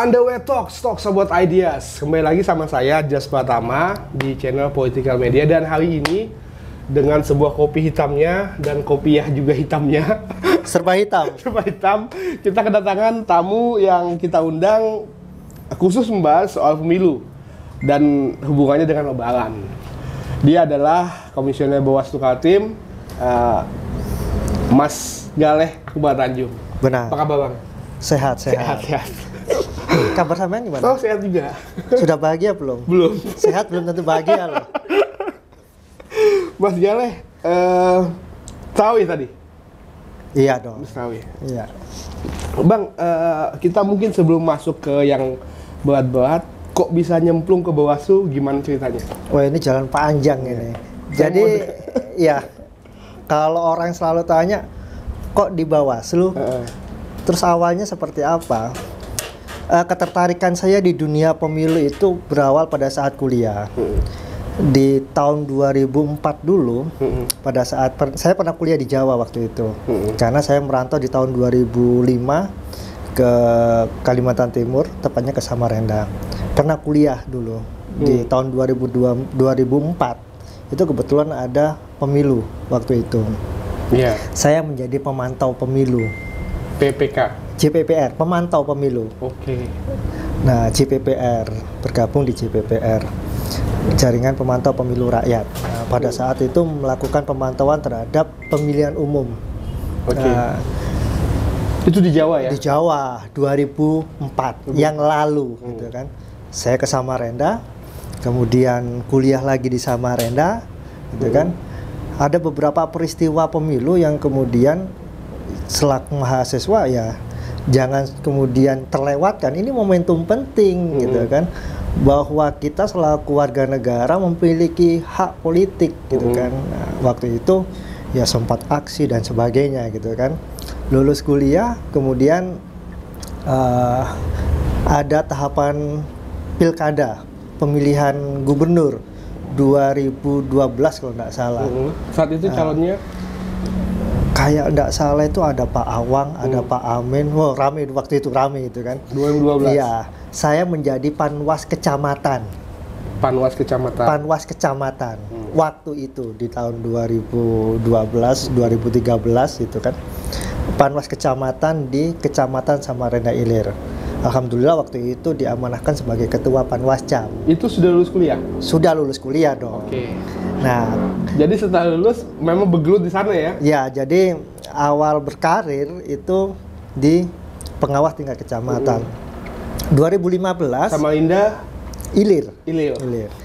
Underway Talks, Talks about Ideas. Kembali lagi sama saya, Jas Pratama, di channel Political Media. Dan hari ini, dengan sebuah kopi hitamnya dan kopiah juga hitamnya, serba hitam. serba hitam, kita kedatangan tamu yang kita undang khusus membahas soal pemilu dan hubungannya dengan lebaran. Dia adalah Komisioner Bawaslu Kaltim, Mas Galeh Akbar Tanjung. Benar. Apa kabar, Bang? Sehat. Sehat. Kabar sampean gimana? Oh, sehat juga. Sudah bahagia belum? Belum. Sehat belum tentu bahagia loh. Mas Galeh, tahu ya tadi? Iya dong. Mas tahu ya. Iya. Bang, kita mungkin sebelum masuk ke yang berat-berat, kok bisa nyemplung ke Bawaslu, gimana ceritanya? Wah, ini jalan panjang ini. Jadi, ya, kalau orang selalu tanya, kok di Bawaslu? Terus awalnya seperti apa? Ketertarikan saya di dunia pemilu itu berawal pada saat kuliah. Di tahun 2004 dulu, pada saat saya pernah kuliah di Jawa waktu itu. Karena saya merantau di tahun 2005 ke Kalimantan Timur, tepatnya ke Samarinda. Pernah kuliah dulu di tahun 2004. Itu kebetulan ada pemilu waktu itu. Iya. Saya menjadi pemantau pemilu. PPK. JPPR, pemantau pemilu. Oke. Nah, JPPR, bergabung di JPPR, Jaringan Pemantau Pemilu Rakyat. Nah, pada saat itu melakukan pemantauan terhadap pemilihan umum. Oke. Itu di Jawa ya? Di Jawa 2004 yang lalu, gitu kan. Saya ke Samarinda, kemudian kuliah lagi di Samarinda, gitu kan. Ada beberapa peristiwa pemilu yang kemudian selaku mahasiswa ya jangan kemudian terlewatkan. Ini momentum penting, gitu kan, bahwa kita selaku warga negara memiliki hak politik, gitu kan. Nah, waktu itu ya sempat aksi dan sebagainya, gitu kan. Lulus kuliah, kemudian ada tahapan pilkada, pemilihan gubernur 2012 kalau nggak salah. Saat itu calonnya? Kayak nggak salah itu ada Pak Awang, ada Pak Amin. Wow, rame waktu itu, rame itu kan. 2012? Iya, saya menjadi panwas kecamatan. Panwas kecamatan? Panwas kecamatan. Waktu itu di tahun 2012, 2013 itu kan. Panwas kecamatan di Kecamatan Samarinda Ilir. Alhamdulillah waktu itu diamanahkan sebagai ketua Panwascam. Itu sudah lulus kuliah? Sudah lulus kuliah dong. Oke. Nah, jadi setelah lulus memang bergelut di sana ya? Ya, jadi awal berkarir itu di pengawas tingkat kecamatan. 2015 Samarinda Ilir. 2015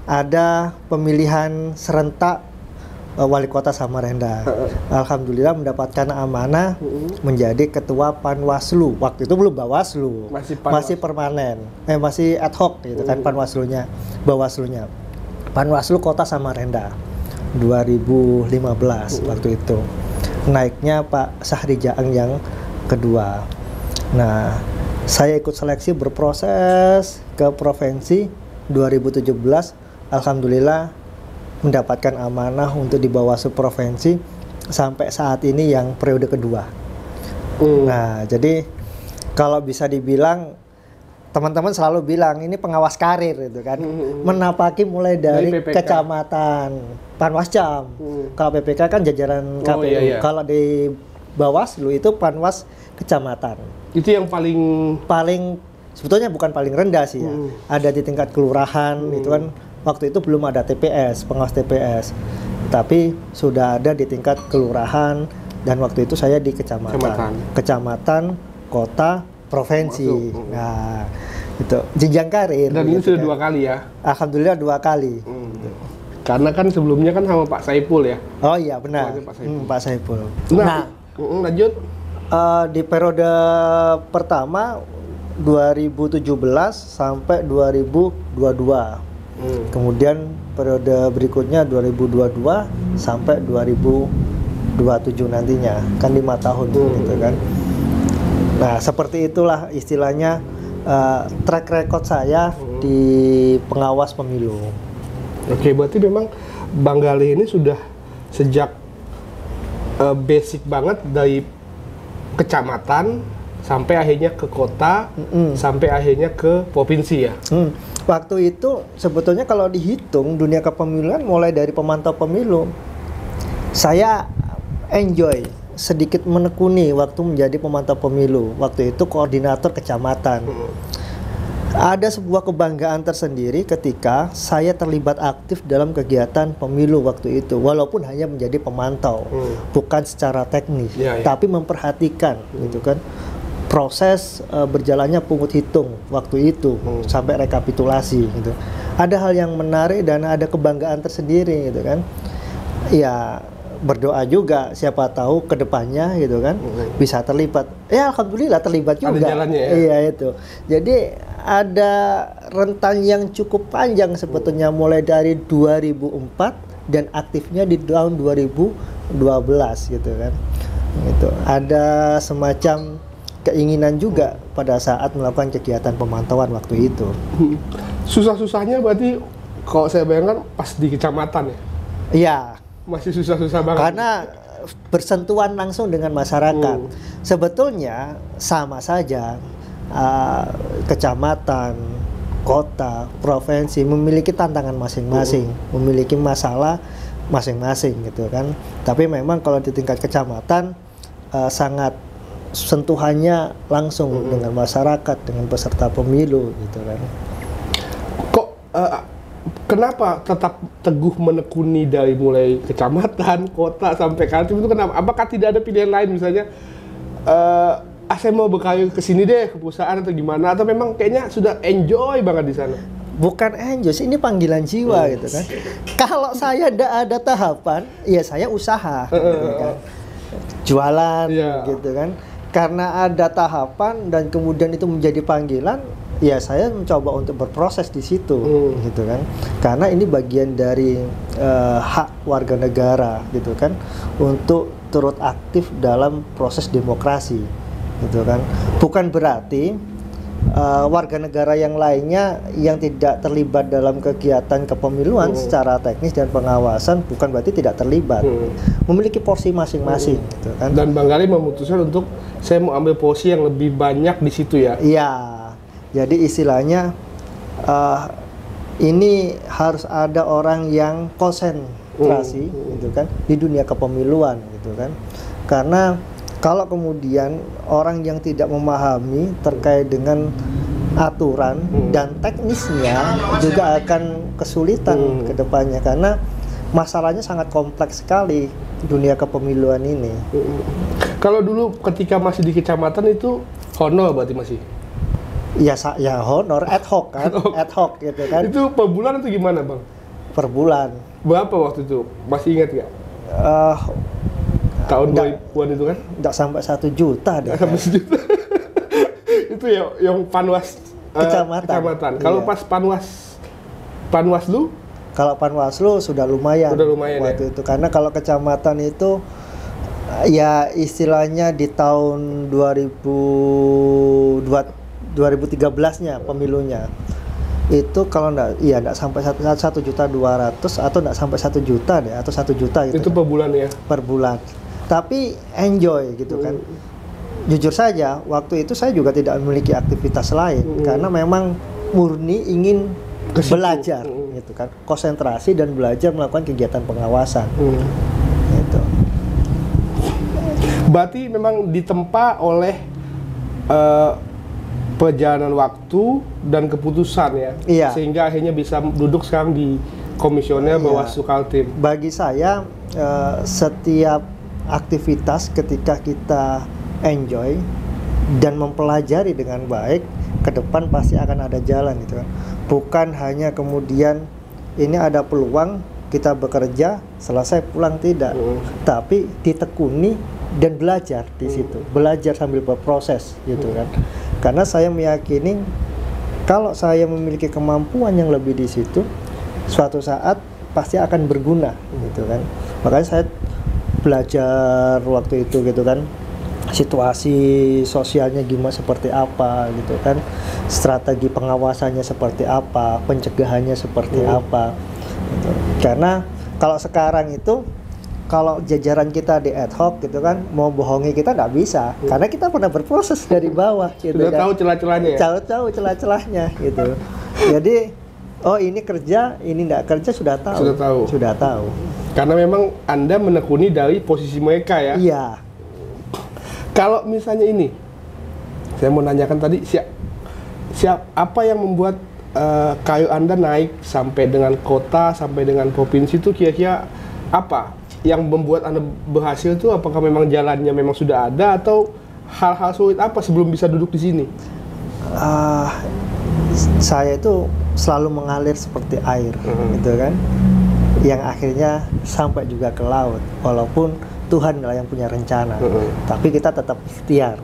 ada pemilihan serentak wali kota Samarinda. Alhamdulillah mendapatkan amanah menjadi ketua Panwaslu. Waktu itu belum Bawaslu, masih permanen, masih ad hoc gitu kan Panwaslunya, Bawaslunya. Panwaslu Kota Samarinda 2015 waktu itu. Naiknya Pak Sahri Jaang yang kedua. Nah, saya ikut seleksi berproses ke provinsi 2017. Alhamdulillah mendapatkan amanah untuk di Bawaslu provinsi sampai saat ini yang periode kedua. Nah, jadi kalau bisa dibilang, teman-teman selalu bilang ini pengawas karir itu kan, menapaki mulai dari kecamatan, Panwascam. Kalau PPK kan jajaran KPU. Iya. Kalau di Bawaslu itu Panwas kecamatan. Itu yang paling sebetulnya bukan paling rendah sih ya. Ada di tingkat kelurahan itu kan. Waktu itu belum ada TPS, pengawas TPS, tapi sudah ada di tingkat kelurahan, dan waktu itu saya di kecamatan, kota, provinsi. Nah, itu jenjang karir. Dan ini sudah 2 kali ya? Alhamdulillah 2 kali. Karena kan sebelumnya kan sama Pak Saipul ya? Oh iya benar, Pak Saipul. Nah, lanjut. Di periode pertama 2017 sampai 2022. Kemudian periode berikutnya 2022 sampai 2027 nantinya, kan 5 tahun gitu kan. Nah, seperti itulah istilahnya track record saya di pengawas pemilu. Oke, berarti memang Bang Galeh ini sudah sejak basic banget dari kecamatan sampai akhirnya ke kota, sampai akhirnya ke provinsi ya. Waktu itu sebetulnya kalau dihitung dunia kepemiluan mulai dari pemantau pemilu, saya enjoy sedikit menekuni waktu menjadi pemantau pemilu. Waktu itu koordinator kecamatan. Ada sebuah kebanggaan tersendiri ketika saya terlibat aktif dalam kegiatan pemilu waktu itu, walaupun hanya menjadi pemantau, bukan secara teknis, tapi memperhatikan gitu kan proses berjalannya pungut hitung waktu itu sampai rekapitulasi gitu. Ada hal yang menarik dan ada kebanggaan tersendiri gitu kan. Ya berdoa juga siapa tahu kedepannya gitu kan bisa terlibat. Ya alhamdulillah terlibat juga. Ada jalannya ya. Iya itu. Jadi ada rentan yang cukup panjang sebetulnya mulai dari 2004 dan aktifnya di tahun 2012 gitu kan. Gitu. Ada semacam keinginan juga pada saat melakukan kegiatan pemantauan waktu itu. Susah-susahnya berarti kalau saya bayangkan pas di kecamatan ya. Iya. Masih susah-susah banget. Karena bersentuhan langsung dengan masyarakat. Sebetulnya sama saja kecamatan, kota, provinsi memiliki tantangan masing-masing, memiliki masalah masing-masing gitu kan. Tapi memang kalau di tingkat kecamatan sangat sentuhannya langsung dengan masyarakat, dengan peserta pemilu gitu kan. Kok kenapa tetap teguh menekuni dari mulai kecamatan, kota sampai kantor itu kenapa? Apakah tidak ada pilihan lain misalnya saya mau berkarir ke sini deh ke perusahaan atau gimana, atau memang kayaknya sudah enjoy banget di sana? Bukan enjoy, ini panggilan jiwa gitu kan. Kalau saya ada tahapan, ya saya usaha gitu kan. Jualan gitu kan. Karena ada tahapan dan kemudian itu menjadi panggilan, ya saya mencoba untuk berproses di situ gitu kan. Karena ini bagian dari hak warga negara gitu kan untuk turut aktif dalam proses demokrasi gitu kan. Bukan berarti warga negara yang lainnya yang tidak terlibat dalam kegiatan kepemiluan secara teknis dan pengawasan bukan berarti tidak terlibat, memiliki porsi masing-masing gitu kan. Dan Bang Gali memutuskan untuk saya mau ambil porsi yang lebih banyak di situ ya. Iya, jadi istilahnya ini harus ada orang yang konsentrasi gitu kan di dunia kepemiluan gitu kan. Karena kalau kemudian orang yang tidak memahami terkait dengan aturan dan teknisnya juga akan kesulitan ke depannya karena masalahnya sangat kompleks sekali dunia kepemiluan ini. Kalau dulu ketika masih di kecamatan itu honor berarti masih? Ya honor ad hoc kan, ad hoc gitu kan. Itu per bulan atau gimana Bang? Per bulan. Berapa waktu itu? Masih ingat nggak? Tahun 2000-an itu kan? Nggak sampai 1 juta deh. Sampai 1 juta. Itu ya yang panwas kecamatan. Kalau pas Panwaslu? Kalau Panwaslu sudah lumayan waktu itu. Karena kalau kecamatan itu ya istilahnya di tahun 2013-nya pemilunya. Itu kalau enggak sampai 1.200.000 atau enggak sampai 1 juta deh atau 1 juta gitu. Itu per bulan ya? Per bulan. Tapi enjoy gitu kan. Jujur saja, waktu itu saya juga tidak memiliki aktivitas lain karena memang murni ingin belajar gitu kan. Konsentrasi dan belajar melakukan kegiatan pengawasan. Gitu. Berarti memang ditempa oleh perjalanan waktu dan keputusan ya. Iya. Sehingga akhirnya bisa duduk sekarang di komisioner Bawaslu Kaltim. Bagi saya setiap aktivitas ketika kita enjoy dan mempelajari dengan baik, ke depan pasti akan ada jalan gitu kan. Bukan hanya kemudian ini ada peluang kita bekerja selesai pulang, tidak. Tapi ditekuni dan belajar di situ. Belajar sambil berproses gitu kan. Karena saya meyakini kalau saya memiliki kemampuan yang lebih di situ, suatu saat pasti akan berguna gitu kan. Makanya saya belajar waktu itu gitu kan, situasi sosialnya gimana, seperti apa gitu kan, strategi pengawasannya seperti apa, pencegahannya seperti apa gitu. Karena kalau sekarang itu kalau jajaran kita di ad hoc gitu kan, mau bohongi kita nggak bisa, karena kita pernah berproses dari bawah gitu. Sudah kan. tahu celah-celahnya ya? Tahu celah-celahnya gitu. Jadi, oh ini kerja, ini nggak kerja sudah tahu. Sudah tahu. Karena memang Anda menekuni dari posisi mereka ya? Iya. Kalau misalnya ini, saya mau nanyakan tadi, apa yang membuat kayu Anda naik sampai dengan kota, sampai dengan provinsi itu kira-kira apa? Yang membuat Anda berhasil itu apakah memang jalannya memang sudah ada atau hal-hal sulit apa sebelum bisa duduk di sini? Saya itu selalu mengalir seperti air, gitu kan, yang akhirnya sampai juga ke laut, walaupun Tuhan lah yang punya rencana, tapi kita tetap ikhtiar.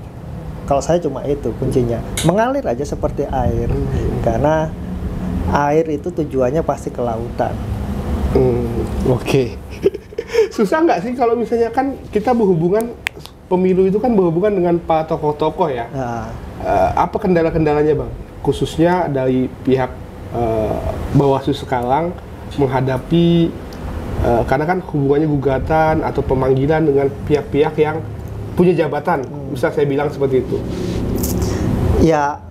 Kalau saya cuma itu kuncinya, mengalir aja seperti air, karena air itu tujuannya pasti ke lautan. Oke. Susah nggak sih kalau misalnya kan kita berhubungan, pemilu itu kan berhubungan dengan para tokoh-tokoh ya? Apa kendala-kendalanya Bang? Khususnya dari pihak Bawaslu sekarang menghadapi, karena kan hubungannya gugatan atau pemanggilan dengan pihak-pihak yang punya jabatan, bisa saya bilang seperti itu. Ya,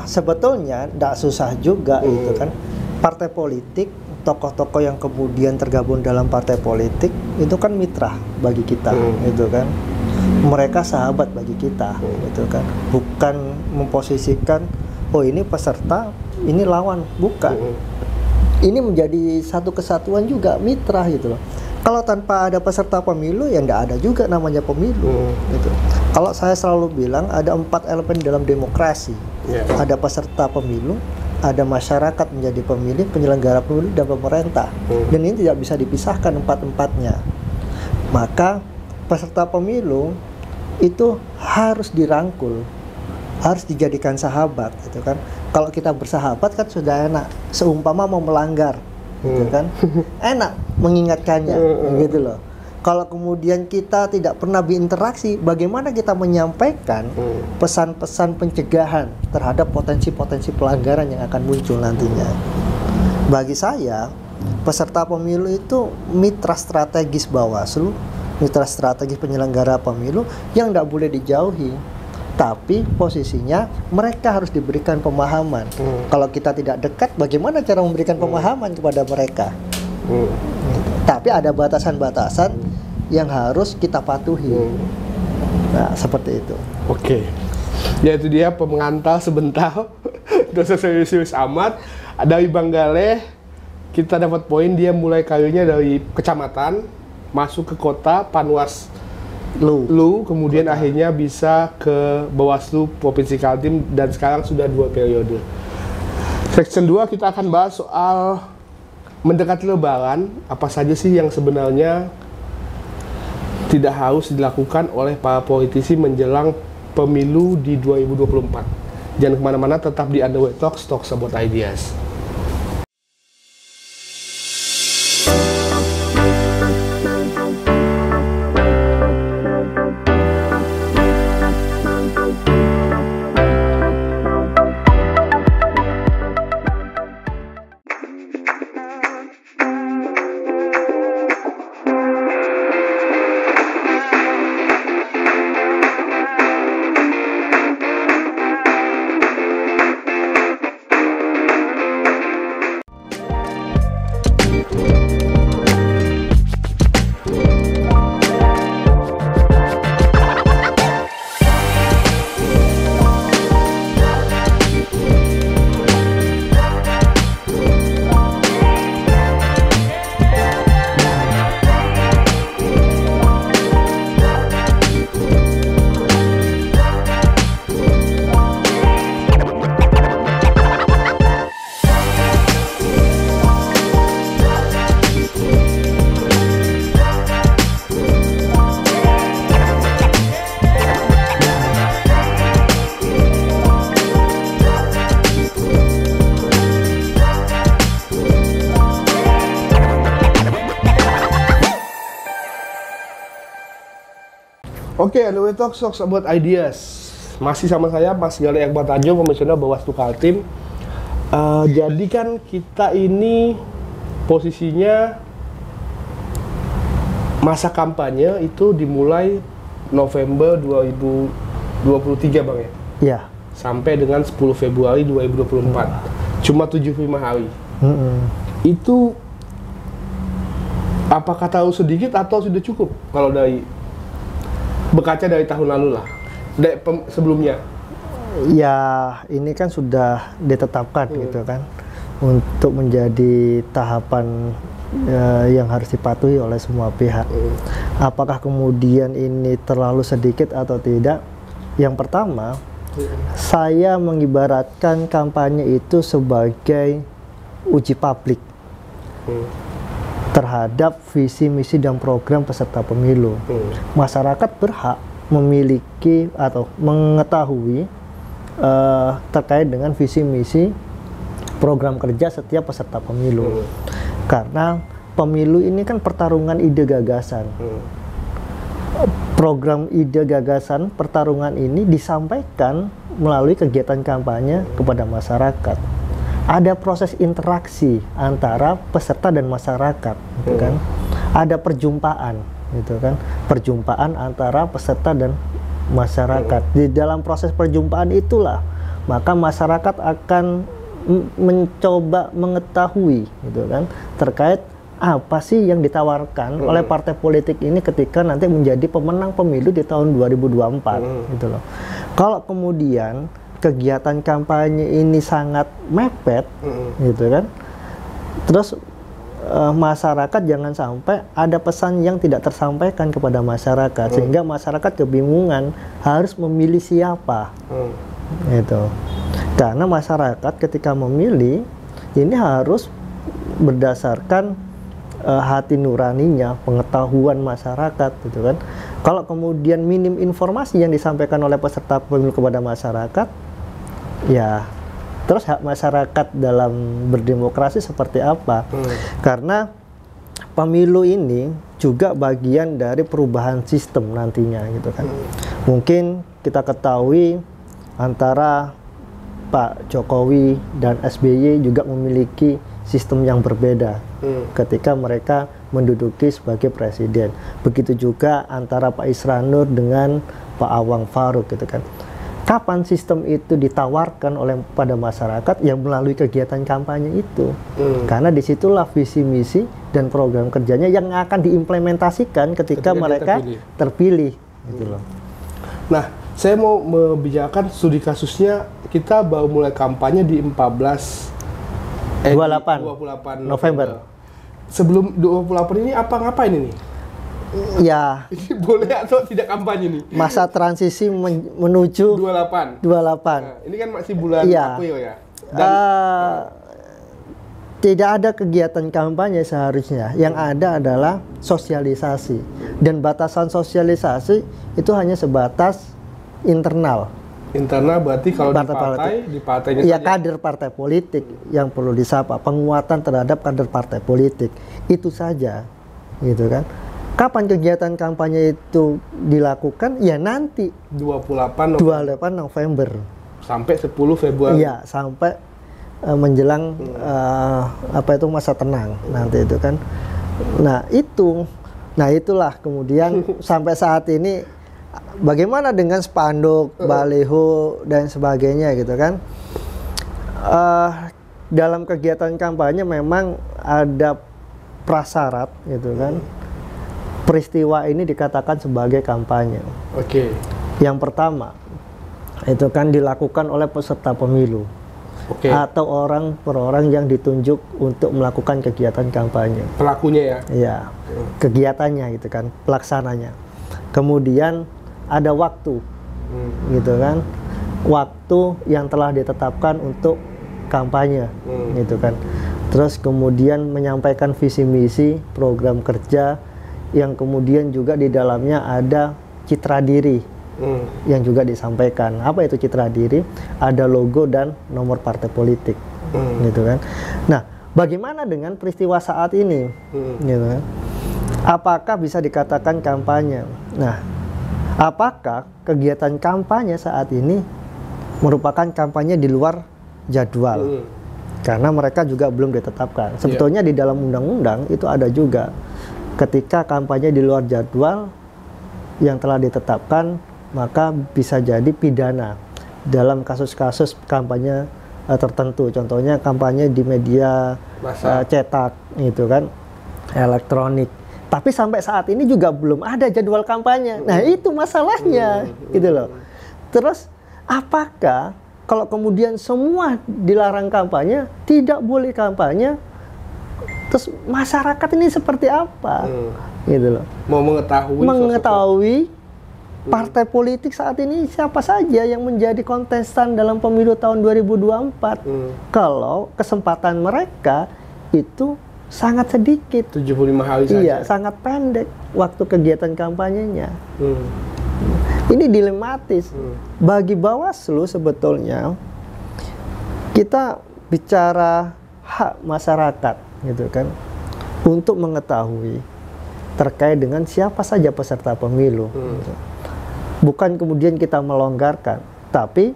sebetulnya tidak susah juga gitu kan. Partai politik, tokoh-tokoh yang kemudian tergabung dalam partai politik itu kan mitra bagi kita, gitu kan. Mereka sahabat bagi kita, gitu kan. Bukan memposisikan, oh ini peserta, ini lawan, bukan. Ini menjadi satu kesatuan juga, mitra gitu loh. Kalau tanpa ada peserta pemilu, ya nggak ada juga namanya pemilu. Gitu. Kalau saya selalu bilang ada 4 elemen dalam demokrasi. Ada peserta pemilu, ada masyarakat menjadi pemilih, penyelenggara pemilu, dan pemerintah. Dan ini tidak bisa dipisahkan empat-empatnya. Maka peserta pemilu itu harus dirangkul, harus dijadikan sahabat, gitu kan. Kalau kita bersahabat kan sudah enak. Seumpama mau melanggar, gitu kan, enak mengingatkannya, gitu loh. Kalau kemudian kita tidak pernah berinteraksi, bagaimana kita menyampaikan pesan-pesan pencegahan terhadap potensi-potensi pelanggaran yang akan muncul nantinya? Bagi saya, peserta pemilu itu mitra strategis Bawaslu, mitra strategis penyelenggara pemilu yang tidak boleh dijauhi. Tapi posisinya mereka harus diberikan pemahaman. Kalau kita tidak dekat, bagaimana cara memberikan pemahaman kepada mereka? Tapi ada batasan-batasan yang harus kita patuhi. Nah, seperti itu. Oke. Ya itu dia pengantar sebentar. Dosa serius amat. Dari Bang Galeh, kita dapat poin dia mulai karirnya dari kecamatan, masuk ke kota, Panwas Lu, kemudian akhirnya bisa ke Bawaslu Provinsi Kaltim dan sekarang sudah 2 periode. Section 2 kita akan bahas soal mendekati Lebaran, apa saja sih yang sebenarnya tidak harus dilakukan oleh para politisi menjelang pemilu di 2024. Jangan kemana-mana, tetap di Underway Talks About Ideas. Oke, Underway Talks About Ideas. Masih sama saya, Mas Galeh Akbar Tanjung, Komisioner Bawaslu Kaltim. Jadi kan kita ini posisinya Masa kampanye itu dimulai November 2023 Bang ya? Ya. Sampai dengan 10 Februari 2024. Cuma 75 hari. Itu apakah tahu sedikit atau sudah cukup kalau dari berkaca dari tahun lalu lah, dari sebelumnya? Ya, ini kan sudah ditetapkan gitu kan untuk menjadi tahapan yang harus dipatuhi oleh semua pihak. Apakah kemudian ini terlalu sedikit atau tidak? Yang pertama, saya mengibaratkan kampanye itu sebagai uji publik terhadap visi, misi, dan program peserta pemilu. Masyarakat berhak memiliki atau mengetahui terkait dengan visi, misi, program kerja setiap peserta pemilu. Karena pemilu ini kan pertarungan ide gagasan. Program ide gagasan pertarungan ini disampaikan melalui kegiatan kampanye kepada masyarakat. Ada proses interaksi antara peserta dan masyarakat, gitu kan? Ada perjumpaan, gitu kan? Perjumpaan antara peserta dan masyarakat. Di dalam proses perjumpaan itulah maka masyarakat akan mencoba mengetahui, gitu kan, terkait apa sih yang ditawarkan oleh partai politik ini ketika nanti menjadi pemenang pemilu di tahun 2024, gitu loh. Kalau kemudian kegiatan kampanye ini sangat mepet, gitu kan, terus masyarakat jangan sampai ada pesan yang tidak tersampaikan kepada masyarakat, sehingga masyarakat kebingungan harus memilih siapa, gitu. Karena masyarakat ketika memilih ini harus berdasarkan hati nuraninya, pengetahuan masyarakat, gitu kan. Kalau kemudian minim informasi yang disampaikan oleh peserta pemilu kepada masyarakat, ya terus hak masyarakat dalam berdemokrasi seperti apa? Karena pemilu ini juga bagian dari perubahan sistem nantinya, gitu kan. Mungkin kita ketahui antara Pak Jokowi dan SBY juga memiliki sistem yang berbeda ketika mereka menduduki sebagai presiden. Begitu juga antara Pak Isranur dengan Pak Awang Faruk, gitu kan. Kapan sistem itu ditawarkan oleh pada masyarakat? Yang melalui kegiatan kampanye itu. Karena disitulah visi misi dan program kerjanya yang akan diimplementasikan ketika mereka terpilih, gitu loh. Nah, saya mau membicarakan studi kasusnya. Kita baru mulai kampanye di 28 November. Sebelum 28 ini ngapain ini? Ya. Ini boleh atau tidak kampanye nih? Masa transisi menuju 28. Nah, ini kan masih bulan April ya. Dan tidak ada kegiatan kampanye seharusnya. Yang ada adalah sosialisasi. Dan batasan sosialisasi itu hanya sebatas internal. Internal berarti kalau di partainya ya, saja. kader partai politik yang perlu disapa, penguatan terhadap kader partai politik, itu saja, gitu kan. Kapan kegiatan kampanye itu dilakukan? Ya nanti 28 November sampai 10 Februari. Iya, sampai menjelang masa tenang nanti itu kan. Nah itulah kemudian sampai saat ini bagaimana dengan spanduk, baliho dan sebagainya, gitu kan. Dalam kegiatan kampanye memang ada prasyarat, gitu kan. Peristiwa ini dikatakan sebagai kampanye. Oke. Yang pertama itu kan dilakukan oleh peserta pemilu. Atau orang per orang yang ditunjuk untuk melakukan kegiatan kampanye. Pelakunya ya? Iya, kegiatannya, gitu kan, pelaksananya. Kemudian ada waktu, gitu kan, waktu yang telah ditetapkan untuk kampanye, gitu kan. Terus kemudian menyampaikan visi misi, program kerja, yang kemudian juga di dalamnya ada citra diri yang juga disampaikan. Apa itu citra diri? Ada logo dan nomor partai politik, gitu kan. Nah, bagaimana dengan peristiwa saat ini, gitu kan? Apakah bisa dikatakan kampanye? Nah, apakah kegiatan kampanye saat ini merupakan kampanye di luar jadwal? Karena mereka juga belum ditetapkan. Sebetulnya di dalam undang-undang itu ada juga ketika kampanye di luar jadwal yang telah ditetapkan, maka bisa jadi pidana dalam kasus-kasus kampanye tertentu. Contohnya kampanye di media cetak, gitu kan, elektronik. Tapi sampai saat ini juga belum ada jadwal kampanye. Nah, itu masalahnya, gitu loh. Terus, apakah kalau kemudian semua dilarang kampanye, tidak boleh kampanye, terus masyarakat ini seperti apa? Gitu loh. Mau mengetahui partai politik saat ini siapa saja yang menjadi kontestan dalam pemilu tahun 2024. Kalau kesempatan mereka itu sangat sedikit. 75 hari saja. Iya, sangat pendek waktu kegiatan kampanyenya. Ini dilematis. Bagi Bawaslu sebetulnya kita bicara hak masyarakat, gitu kan, untuk mengetahui terkait dengan siapa saja peserta pemilu. Gitu. Bukan kemudian kita melonggarkan, tapi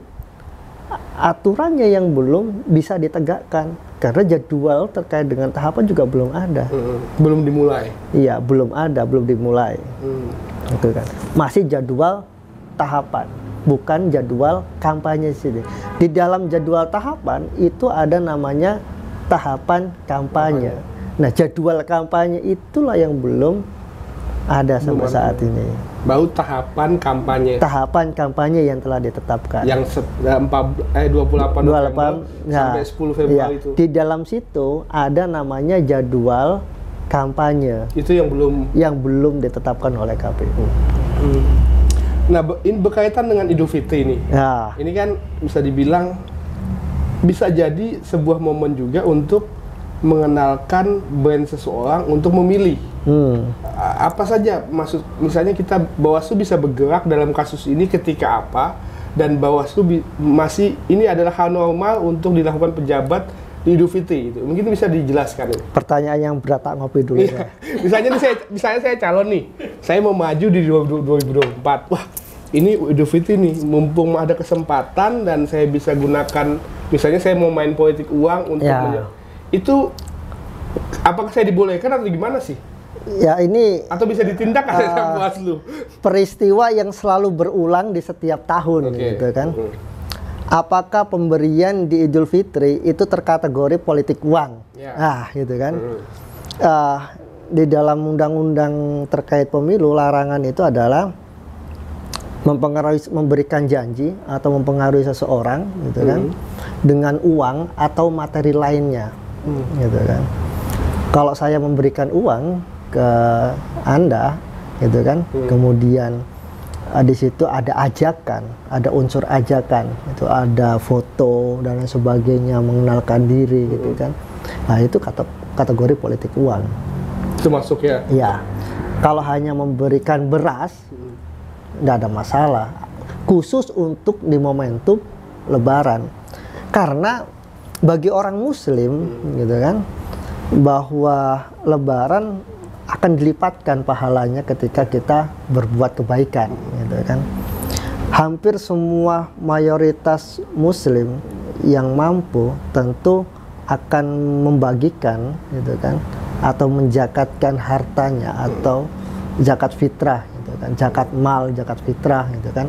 aturannya yang belum bisa ditegakkan karena jadwal terkait dengan tahapan juga belum ada. Belum dimulai. Iya, belum ada, belum dimulai. Gitu kan. Masih jadwal tahapan, bukan jadwal kampanye sini. Di dalam jadwal tahapan itu ada namanya tahapan kampanye. Nah, jadwal kampanye itulah yang belum ada sampai saat ini. Baru tahapan kampanye. Tahapan kampanye yang telah ditetapkan. Yang 28 November sampai 10 Februari itu. Di dalam situ ada namanya jadwal kampanye. Itu yang belum ditetapkan oleh KPU. Nah, ini berkaitan dengan Idul Fitri ini. Ya. Ini kan bisa dibilang bisa jadi sebuah momen juga untuk mengenalkan brand seseorang untuk memilih. Apa saja maksud, misalnya kita Bawaslu bisa bergerak dalam kasus ini ketika apa, dan Bawaslu masih ini adalah hal normal untuk dilakukan pejabat di Idul Fitri gitu. Mungkin bisa dijelaskan. Pertanyaan yang berat, tak ngopi dulu. Iya. Misalnya saya calon nih, saya mau maju di 2024. Wah, ini Idul Fitri nih, mumpung ada kesempatan dan saya bisa gunakan, misalnya saya mau main politik uang untuk itu, apakah saya dibolehkan atau gimana sih? Ya, ini atau bisa ditindak sama Bawaslu? Peristiwa yang selalu berulang di setiap tahun, gitu kan. Apakah pemberian di Idul Fitri itu terkategori politik uang? Gitu kan. Di dalam undang-undang terkait pemilu, larangan itu adalah memberikan janji atau mempengaruhi seseorang, gitu kan, dengan uang atau materi lainnya, gitu kan. Kalau saya memberikan uang ke Anda, gitu kan, kemudian di situ ada ajakan, ada unsur ajakan, itu ada foto dan lain sebagainya, mengenalkan diri, gitu kan. Nah, itu kategori politik uang. Itu masuk ya? Iya. Kalau hanya memberikan beras, tidak ada masalah. Khusus untuk di momentum Lebaran, karena bagi orang Muslim, gitu kan, bahwa Lebaran akan dilipatkan pahalanya ketika kita berbuat kebaikan, gitu kan. Hampir semua mayoritas Muslim yang mampu tentu akan membagikan, gitu kan, atau menzakatkan hartanya atau zakat fitrah, gitu kan, zakat mal, zakat fitrah, gitu kan,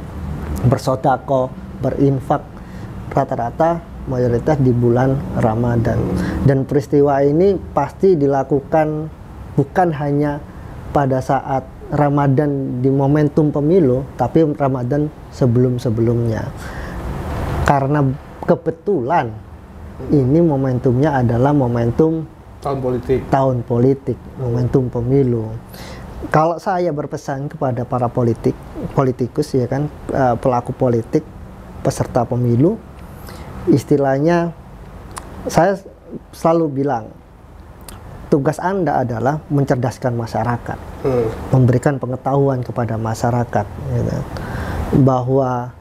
bersedekah, berinfak, rata-rata mayoritas di bulan Ramadan. Dan peristiwa ini pasti dilakukan bukan hanya pada saat Ramadan di momentum pemilu, tapi Ramadan sebelum-sebelumnya. Karena kebetulan ini momentumnya adalah momentum tahun politik, momentum pemilu. Kalau saya berpesan kepada para politikus, ya kan, pelaku politik, peserta pemilu, istilahnya saya selalu bilang, tugas Anda adalah mencerdaskan masyarakat, memberikan pengetahuan kepada masyarakat, gitu, bahwa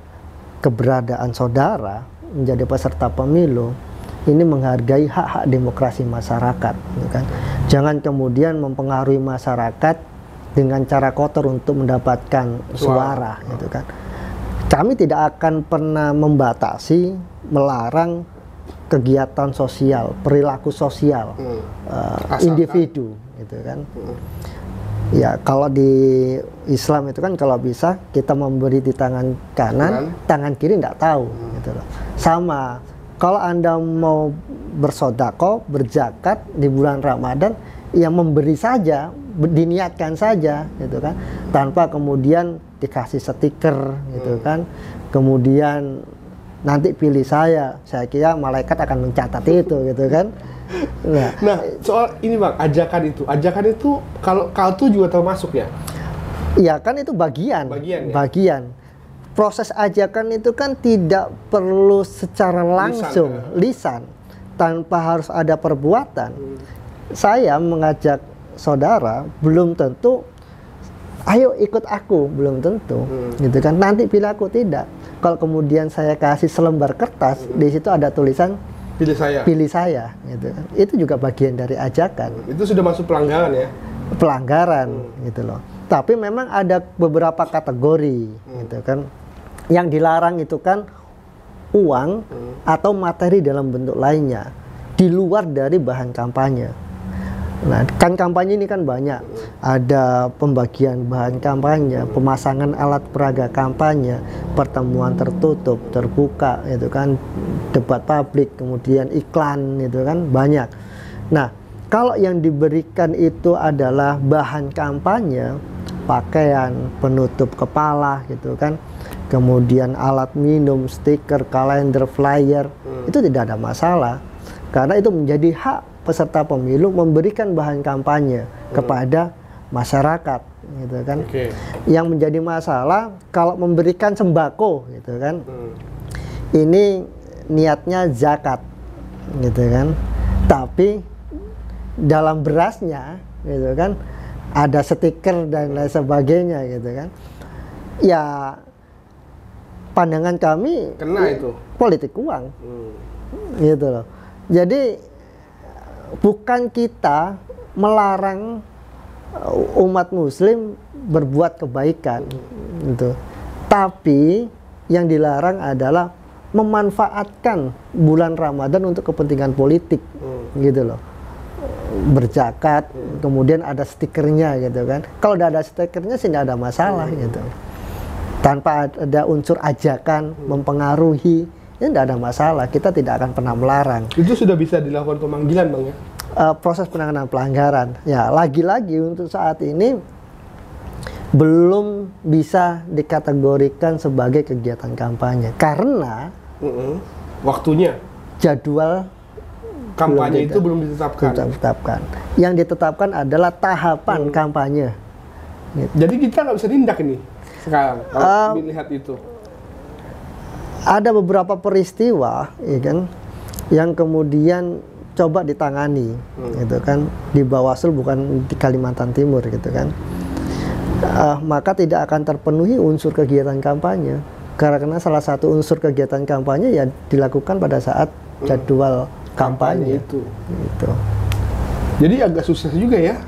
keberadaan saudara menjadi peserta pemilu ini menghargai hak-hak demokrasi masyarakat, gitu kan. Jangan kemudian mempengaruhi masyarakat dengan cara kotor untuk mendapatkan suara, gitu kan. Kami tidak akan pernah membatasi, melarang kegiatan sosial, perilaku sosial individu, gitu kan. Ya, kalau di Islam itu kan kalau bisa kita memberi di tangan kanan, tangan kiri nggak tahu, gitu loh. Sama, kalau Anda mau bersodako, berzakat di bulan Ramadan, ya memberi saja, diniatkan saja, gitu kan, tanpa kemudian dikasih stiker, gitu kan, kemudian nanti pilih saya kira malaikat akan mencatat itu, gitu kan. Nah, soal ini Bang, ajakan itu kalau kartu juga termasuk ya? Iya kan itu bagian. Proses ajakan itu kan tidak perlu secara langsung, lisan, tanpa harus ada perbuatan. Saya mengajak saudara belum tentu, ayo ikut aku, belum tentu, gitu kan. Nanti pilih aku, tidak. Kalau kemudian saya kasih selembar kertas, di situ ada tulisan pilih saya, gitu kan. Itu juga bagian dari ajakan. Itu sudah masuk pelanggaran ya? Pelanggaran, gitu loh. Tapi memang ada beberapa kategori, gitu kan. Yang dilarang itu kan uang atau materi dalam bentuk lainnya, di luar dari bahan kampanye. Nah, kan kampanye ini kan banyak. Ada pembagian bahan kampanye, pemasangan alat peraga kampanye, pertemuan tertutup, terbuka, itu kan, debat publik, kemudian iklan, itu kan banyak. Nah, kalau yang diberikan itu adalah bahan kampanye, pakaian, penutup kepala, gitu kan, kemudian alat minum, stiker, kalender, flyer, itu tidak ada masalah. Karena itu menjadi hak peserta pemilu memberikan bahan kampanye kepada masyarakat, gitu kan. Yang menjadi masalah kalau memberikan sembako, gitu kan. Ini niatnya zakat, gitu kan. Tapi dalam berasnya, gitu kan, ada stiker dan lain sebagainya, gitu kan. Ya pandangan kami kena itu politik uang, gitu loh. Jadi bukan kita melarang umat muslim berbuat kebaikan, gitu. Tapi yang dilarang adalah memanfaatkan bulan Ramadan untuk kepentingan politik, gitu loh. Berzakat, kemudian ada stikernya, gitu kan. Kalau udah ada stikernya sih nggak ada masalah, gitu. Tanpa ada unsur ajakan, mempengaruhi, ini tidak ada masalah, kita tidak akan pernah melarang. Itu sudah bisa dilakukan pemanggilan Bang ya? Proses penanganan pelanggaran, ya lagi-lagi untuk saat ini belum bisa dikategorikan sebagai kegiatan kampanye karena waktunya, jadwal kampanye itu belum ditetapkan. Yang ditetapkan adalah tahapan kampanye. Gitu. Jadi kita nggak bisa tindak ini sekarang kalau melihat itu. Ada beberapa peristiwa, ya kan, yang kemudian coba ditangani, gitu kan, di Bawaslu, bukan di Kalimantan Timur, gitu kan. Maka tidak akan terpenuhi unsur kegiatan kampanye, karena salah satu unsur kegiatan kampanye ya dilakukan pada saat jadwal kampanye itu. Gitu. Jadi agak susah juga ya.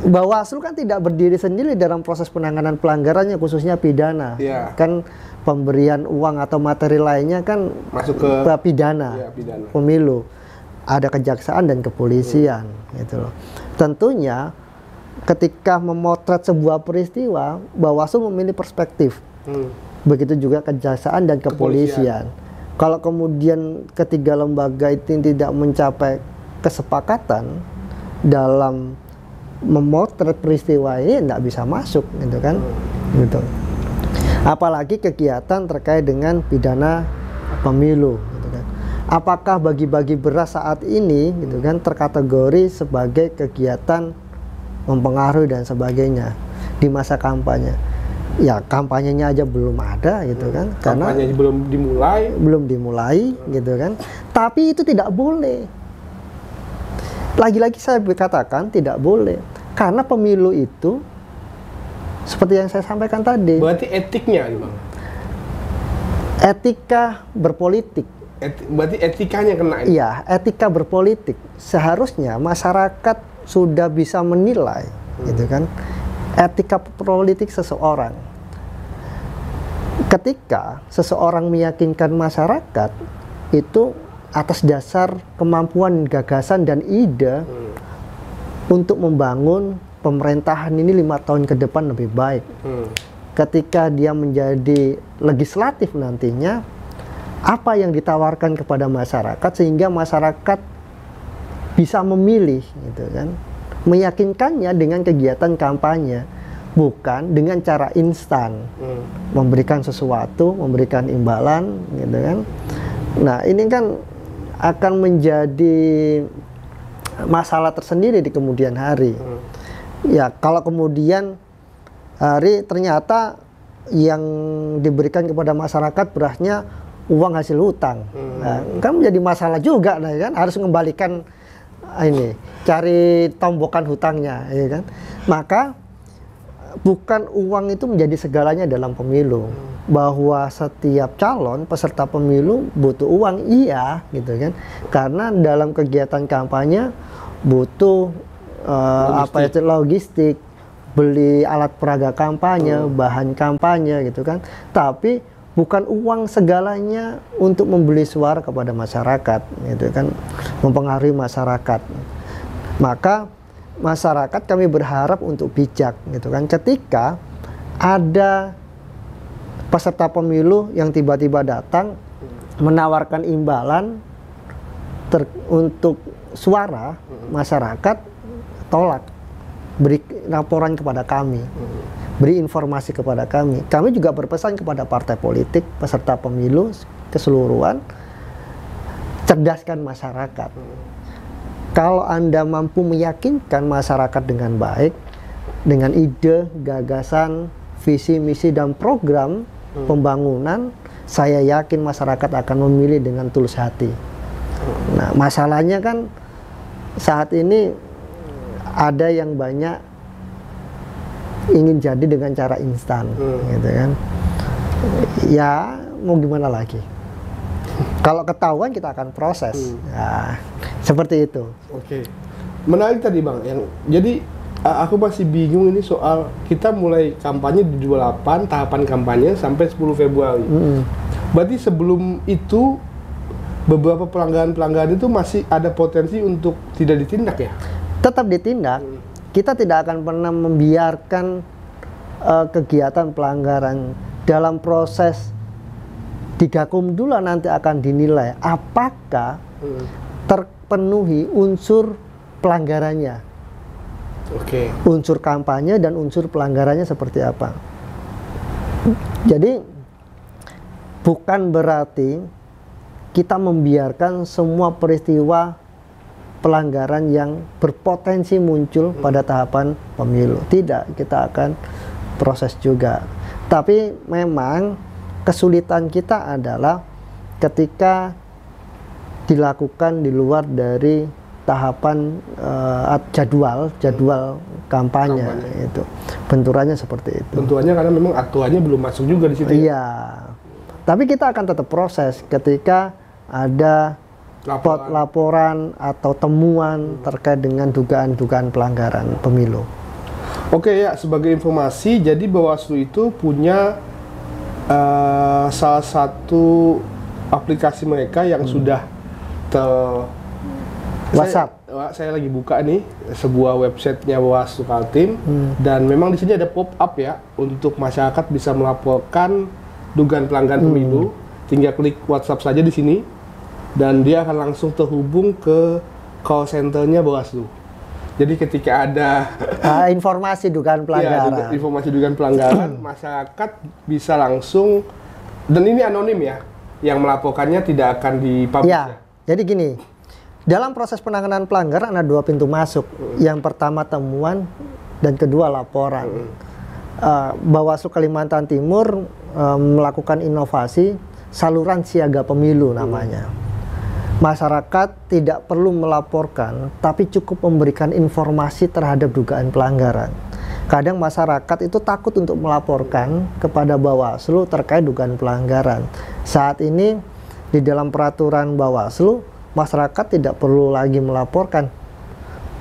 Bawaslu kan tidak berdiri sendiri dalam proses penanganan pelanggarannya, khususnya pidana. Kan pemberian uang atau materi lainnya kan masuk ke pidana, pidana. Pemilu. Ada kejaksaan dan kepolisian, gitu loh. Tentunya ketika memotret sebuah peristiwa, Bawaslu memilih perspektif. Begitu juga kejaksaan dan kepolisian. Kalau kemudian ketiga lembaga itu tidak mencapai kesepakatan dalam memotret peristiwa ini, tidak bisa masuk, gitu kan, gitu. Apalagi kegiatan terkait dengan pidana pemilu, gitu kan. Apakah bagi-bagi beras saat ini, gitu kan, terkategori sebagai kegiatan mempengaruhi dan sebagainya di masa kampanye? Ya kampanyenya aja belum ada, gitu kan, karena kampanye belum dimulai, gitu kan. Tapi itu tidak boleh. Lagi-lagi saya berkatakan tidak boleh, karena pemilu itu seperti yang saya sampaikan tadi. Berarti etiknya, Bang. Etika berpolitik. Berarti etikanya kena. Iya, etika berpolitik. Seharusnya masyarakat sudah bisa menilai, gitu kan, etika politik seseorang. Ketika seseorang meyakinkan masyarakat itu atas dasar kemampuan, gagasan, dan ide untuk membangun pemerintahan ini 5 tahun ke depan lebih baik. Ketika dia menjadi legislatif nantinya, apa yang ditawarkan kepada masyarakat sehingga masyarakat bisa memilih, gitu kan? Meyakinkannya dengan kegiatan kampanye, bukan dengan cara instan, memberikan sesuatu, memberikan imbalan, gitu kan? Nah, ini kan akan menjadi masalah tersendiri di kemudian hari. Ya, kalau kemudian hari ternyata yang diberikan kepada masyarakat berasnya uang hasil hutang, nah, kan menjadi masalah juga, nah, kan harus mengembalikan ini, cari tombokan hutangnya, ya kan? Maka bukan uang itu menjadi segalanya dalam pemilu, bahwa setiap calon peserta pemilu butuh uang, iya, gitu kan? Karena dalam kegiatan kampanye butuh logistik, beli alat peraga kampanye, bahan kampanye, gitu kan. Tapi bukan uang segalanya untuk membeli suara kepada masyarakat, gitu kan, mempengaruhi masyarakat. Maka masyarakat kami berharap untuk bijak, gitu kan, ketika ada peserta pemilu yang tiba-tiba datang menawarkan imbalan untuk suara masyarakat, tolak. Beri laporan kepada kami, beri informasi kepada kami. Kami juga berpesan kepada partai politik, peserta pemilu keseluruhan, cerdaskan masyarakat. Kalau Anda mampu meyakinkan masyarakat dengan baik, dengan ide, gagasan, visi, misi, dan program pembangunan, saya yakin masyarakat akan memilih dengan tulus hati. Nah, masalahnya kan saat ini ada yang banyak ingin jadi dengan cara instan, gitu kan. Ya, mau gimana lagi? Kalau ketahuan kita akan proses. Nah, seperti itu. Oke. Menarik tadi Bang. Jadi aku masih bingung ini soal kita mulai kampanye di 28, tahapan kampanye sampai 10 Februari. Berarti sebelum itu beberapa pelanggaran-pelanggaran itu masih ada potensi untuk tidak ditindak ya? Tetap ditindak. Kita tidak akan pernah membiarkan kegiatan pelanggaran. Dalam proses di Gakumdula nanti akan dinilai apakah terpenuhi unsur pelanggarannya. Unsur kampanye dan unsur pelanggarannya seperti apa. Jadi bukan berarti kita membiarkan semua peristiwa pelanggaran yang berpotensi muncul pada tahapan pemilu. Tidak, kita akan proses juga. Tapi memang kesulitan kita adalah ketika dilakukan di luar dari tahapan jadwal kampanye. Itu benturannya seperti itu. Benturannya karena memang aturannya belum masuk juga di situ. Iya. Tapi kita akan tetap proses ketika ada laporan atau temuan terkait dengan dugaan-dugaan pelanggaran pemilu. Oke ya, sebagai informasi, jadi Bawaslu itu punya salah satu aplikasi mereka yang sudah WhatsApp. Saya lagi buka nih sebuah websitenya Bawaslu Kaltim, dan memang di sini ada pop-up ya untuk masyarakat bisa melaporkan dugaan pelanggaran pemilu. Tinggal klik WhatsApp saja di sini. Dan dia akan langsung terhubung ke call centernya Bawaslu. Jadi ketika ada informasi dugaan pelanggaran, informasi dugaan pelanggaran, masyarakat bisa langsung, dan ini anonim ya, yang melaporkannya tidak akan dipublish. Ya, jadi gini, dalam proses penanganan pelanggaran ada 2 pintu masuk. Yang pertama temuan, dan kedua laporan. Bawaslu Kalimantan Timur melakukan inovasi saluran siaga pemilu namanya. Masyarakat tidak perlu melaporkan, tapi cukup memberikan informasi terhadap dugaan pelanggaran. Kadang masyarakat itu takut untuk melaporkan kepada Bawaslu terkait dugaan pelanggaran. Saat ini di dalam peraturan Bawaslu, masyarakat tidak perlu lagi melaporkan.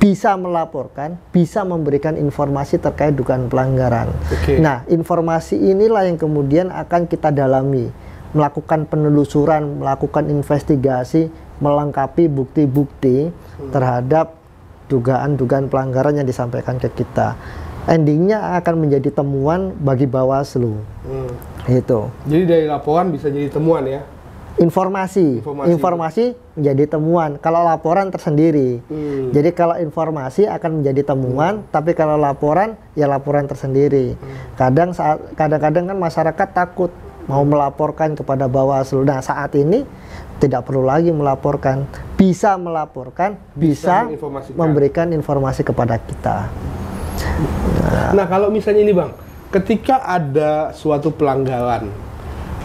Bisa melaporkan, bisa memberikan informasi terkait dugaan pelanggaran. Nah, informasi inilah yang kemudian akan kita dalami, melakukan penelusuran, melakukan investigasi, melengkapi bukti-bukti terhadap dugaan-dugaan pelanggaran yang disampaikan ke kita. Endingnya akan menjadi temuan bagi Bawaslu. Gitu. Jadi dari laporan bisa jadi temuan ya? Informasi menjadi temuan. Kalau laporan tersendiri. Jadi kalau informasi akan menjadi temuan, tapi kalau laporan ya laporan tersendiri. Kadang-kadang kan masyarakat takut mau melaporkan kepada Bawaslu. Nah, saat ini tidak perlu lagi melaporkan, bisa melaporkan, bisa memberikan informasi kepada kita. Nah, kalau misalnya ini Bang, ketika ada suatu pelanggaran,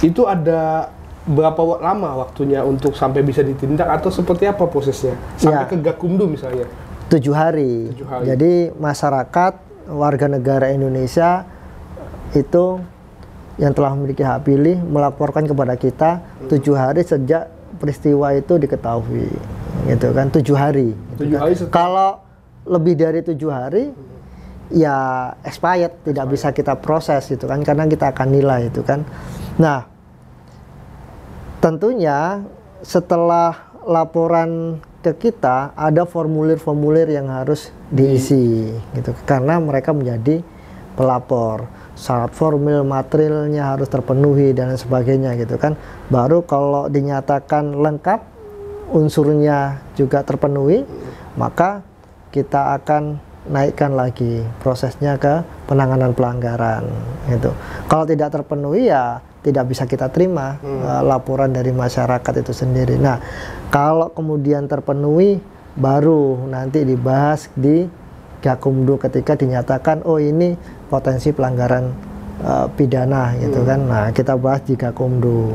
itu ada berapa lama waktunya untuk sampai bisa ditindak atau seperti apa prosesnya? Sampai ke Gakumdu misalnya? 7 hari. Jadi masyarakat, warga negara Indonesia itu yang telah memiliki hak pilih melaporkan kepada kita 7 hari sejak peristiwa itu diketahui. Gitu kan, 7 hari. Gitu 7 hari kan. Kalau lebih dari 7 hari, ya expired, tidak bisa kita proses gitu kan, karena kita akan nilai itu kan. Nah, tentunya setelah laporan ke kita ada formulir-formulir yang harus diisi gitu, karena mereka menjadi pelapor. Syarat formil materialnya harus terpenuhi dan sebagainya gitu kan. Baru kalau dinyatakan lengkap, unsurnya juga terpenuhi, maka kita akan naikkan lagi prosesnya ke penanganan pelanggaran gitu. Kalau tidak terpenuhi ya tidak bisa kita terima laporan dari masyarakat itu sendiri. Nah, kalau kemudian terpenuhi baru nanti dibahas di Gakumdu ketika dinyatakan oh ini potensi pelanggaran pidana gitu kan. Nah, kita bahas di Gakumdu.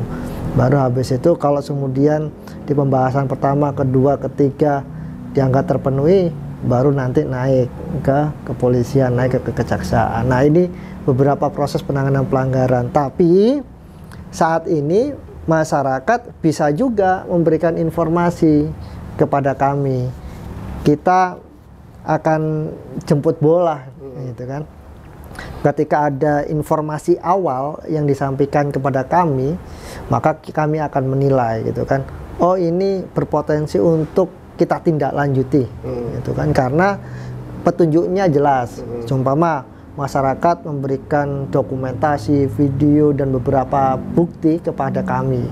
Baru habis itu kalau kemudian di pembahasan pertama, kedua, ketiga dianggap terpenuhi, baru nanti naik ke kepolisian, naik ke kejaksaan. Nah, ini beberapa proses penanganan pelanggaran. Tapi saat ini masyarakat bisa juga memberikan informasi kepada kami. Kita akan jemput bola gitu kan. Ketika ada informasi awal yang disampaikan kepada kami, maka kami akan menilai gitu kan. Oh, ini berpotensi untuk kita tindak lanjuti gitu kan, karena petunjuknya jelas. Umpama masyarakat memberikan dokumentasi, video dan beberapa bukti kepada kami.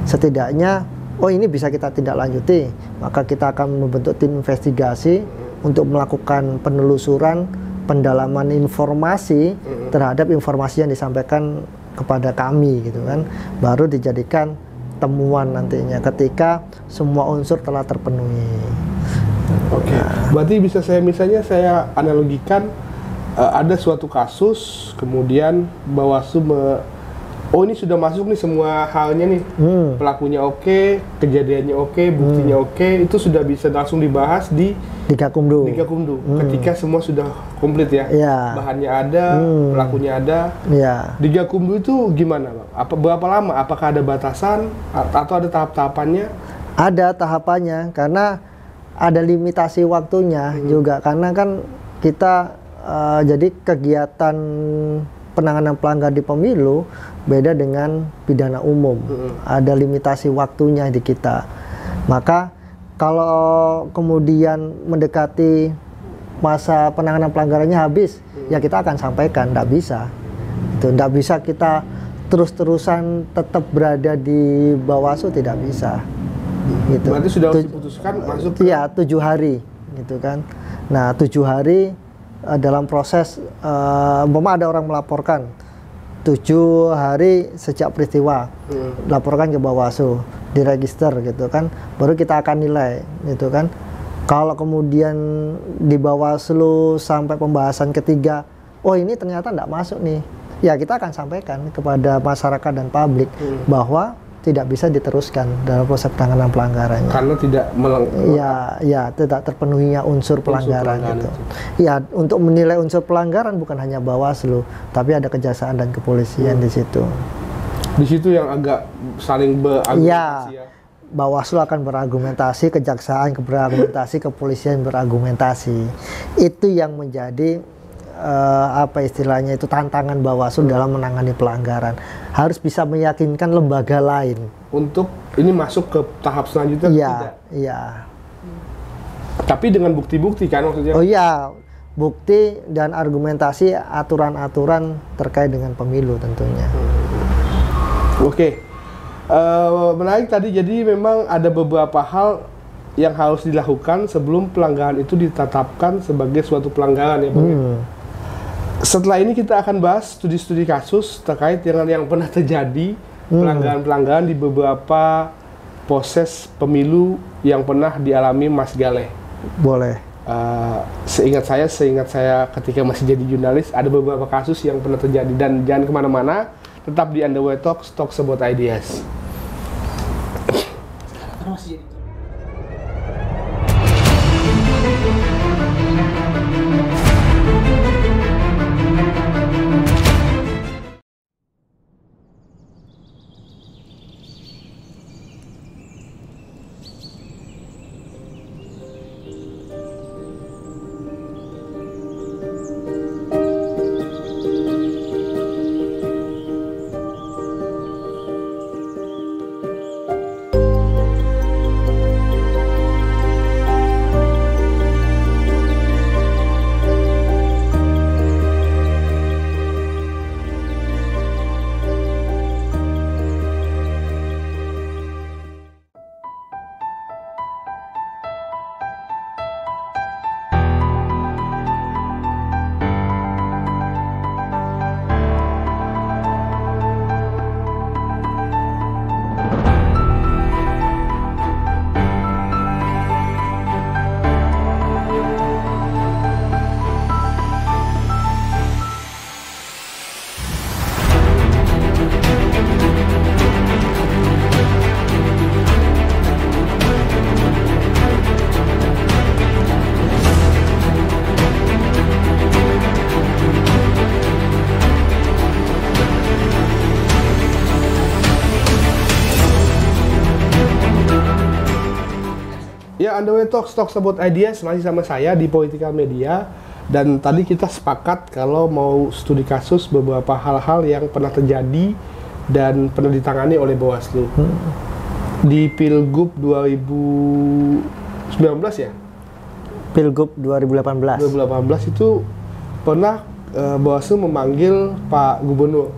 Setidaknya oh ini bisa kita tindak lanjuti, maka kita akan membentuk tim investigasi untuk melakukan penelusuran, pendalaman informasi terhadap informasi yang disampaikan kepada kami gitu kan. Baru dijadikan temuan nantinya ketika semua unsur telah terpenuhi. Oke. Berarti bisa misalnya saya analogikan ada suatu kasus, kemudian Bawaslu oh ini sudah masuk nih semua halnya nih, pelakunya oke, kejadiannya oke, buktinya oke, itu sudah bisa langsung dibahas di Gakumdu. Ketika semua sudah komplit ya, bahannya ada, pelakunya ada. Di Gakumdu itu gimana Bang? Berapa lama? Apakah ada batasan atau ada tahap-tahapannya? Ada tahapannya, karena ada limitasi waktunya juga, karena kan kita jadi kegiatan penanganan pelanggar di pemilu beda dengan pidana umum. Ada limitasi waktunya di kita. Maka kalau kemudian mendekati masa penanganan pelanggarannya habis, ya kita akan sampaikan, tidak bisa. Itu tidak bisa kita terus-terusan tetap berada di Bawaslu, tidak bisa. Gitu. Berarti sudah diputuskan masuk ke... Iya, 7 hari, gitu kan. Nah, 7 hari dalam proses, umpama ada orang melaporkan 7 hari sejak peristiwa, laporkan ke Bawaslu, diregister gitu kan, baru kita akan nilai gitu kan. Kalau kemudian di Bawaslu sampai pembahasan ketiga, oh ini ternyata tidak masuk nih, ya kita akan sampaikan kepada masyarakat dan publik bahwa tidak bisa diteruskan dalam proses penanganan pelanggarannya. Karena tidak tidak terpenuhinya unsur pelanggaran itu. Ya, untuk menilai unsur pelanggaran bukan hanya Bawaslu, tapi ada kejaksaan dan kepolisian di situ. Di situ yang agak saling berargumentasi ya. Bawaslu akan berargumentasi, kejaksaan berargumentasi, kepolisian berargumentasi. Itu yang menjadi apa istilahnya itu tantangan Bawaslu dalam menangani pelanggaran. Harus bisa meyakinkan lembaga lain untuk ini masuk ke tahap selanjutnya. Iya. Tapi dengan bukti-bukti kan maksudnya? Oh iya, bukti dan argumentasi aturan-aturan terkait dengan pemilu tentunya. Oke. Menarik tadi, jadi memang ada beberapa hal yang harus dilakukan sebelum pelanggaran itu ditetapkan sebagai suatu pelanggaran ya Bang. Setelah ini kita akan bahas studi-studi kasus terkait dengan yang pernah terjadi pelanggaran-pelanggaran di beberapa proses pemilu yang pernah dialami Mas Galeh. Boleh. Seingat saya ketika masih jadi jurnalis ada beberapa kasus yang pernah terjadi, dan jangan kemana-mana, tetap di Underwear Talks About Ideas. Ya, Underwear Talks About Ideas masih sama saya di Politika Media, dan tadi kita sepakat kalau mau studi kasus beberapa hal-hal yang pernah terjadi dan pernah ditangani oleh Bawaslu. Di Pilgub 2019 ya? Pilgub 2018. 2018 itu pernah Bawaslu memanggil Pak Gubernur,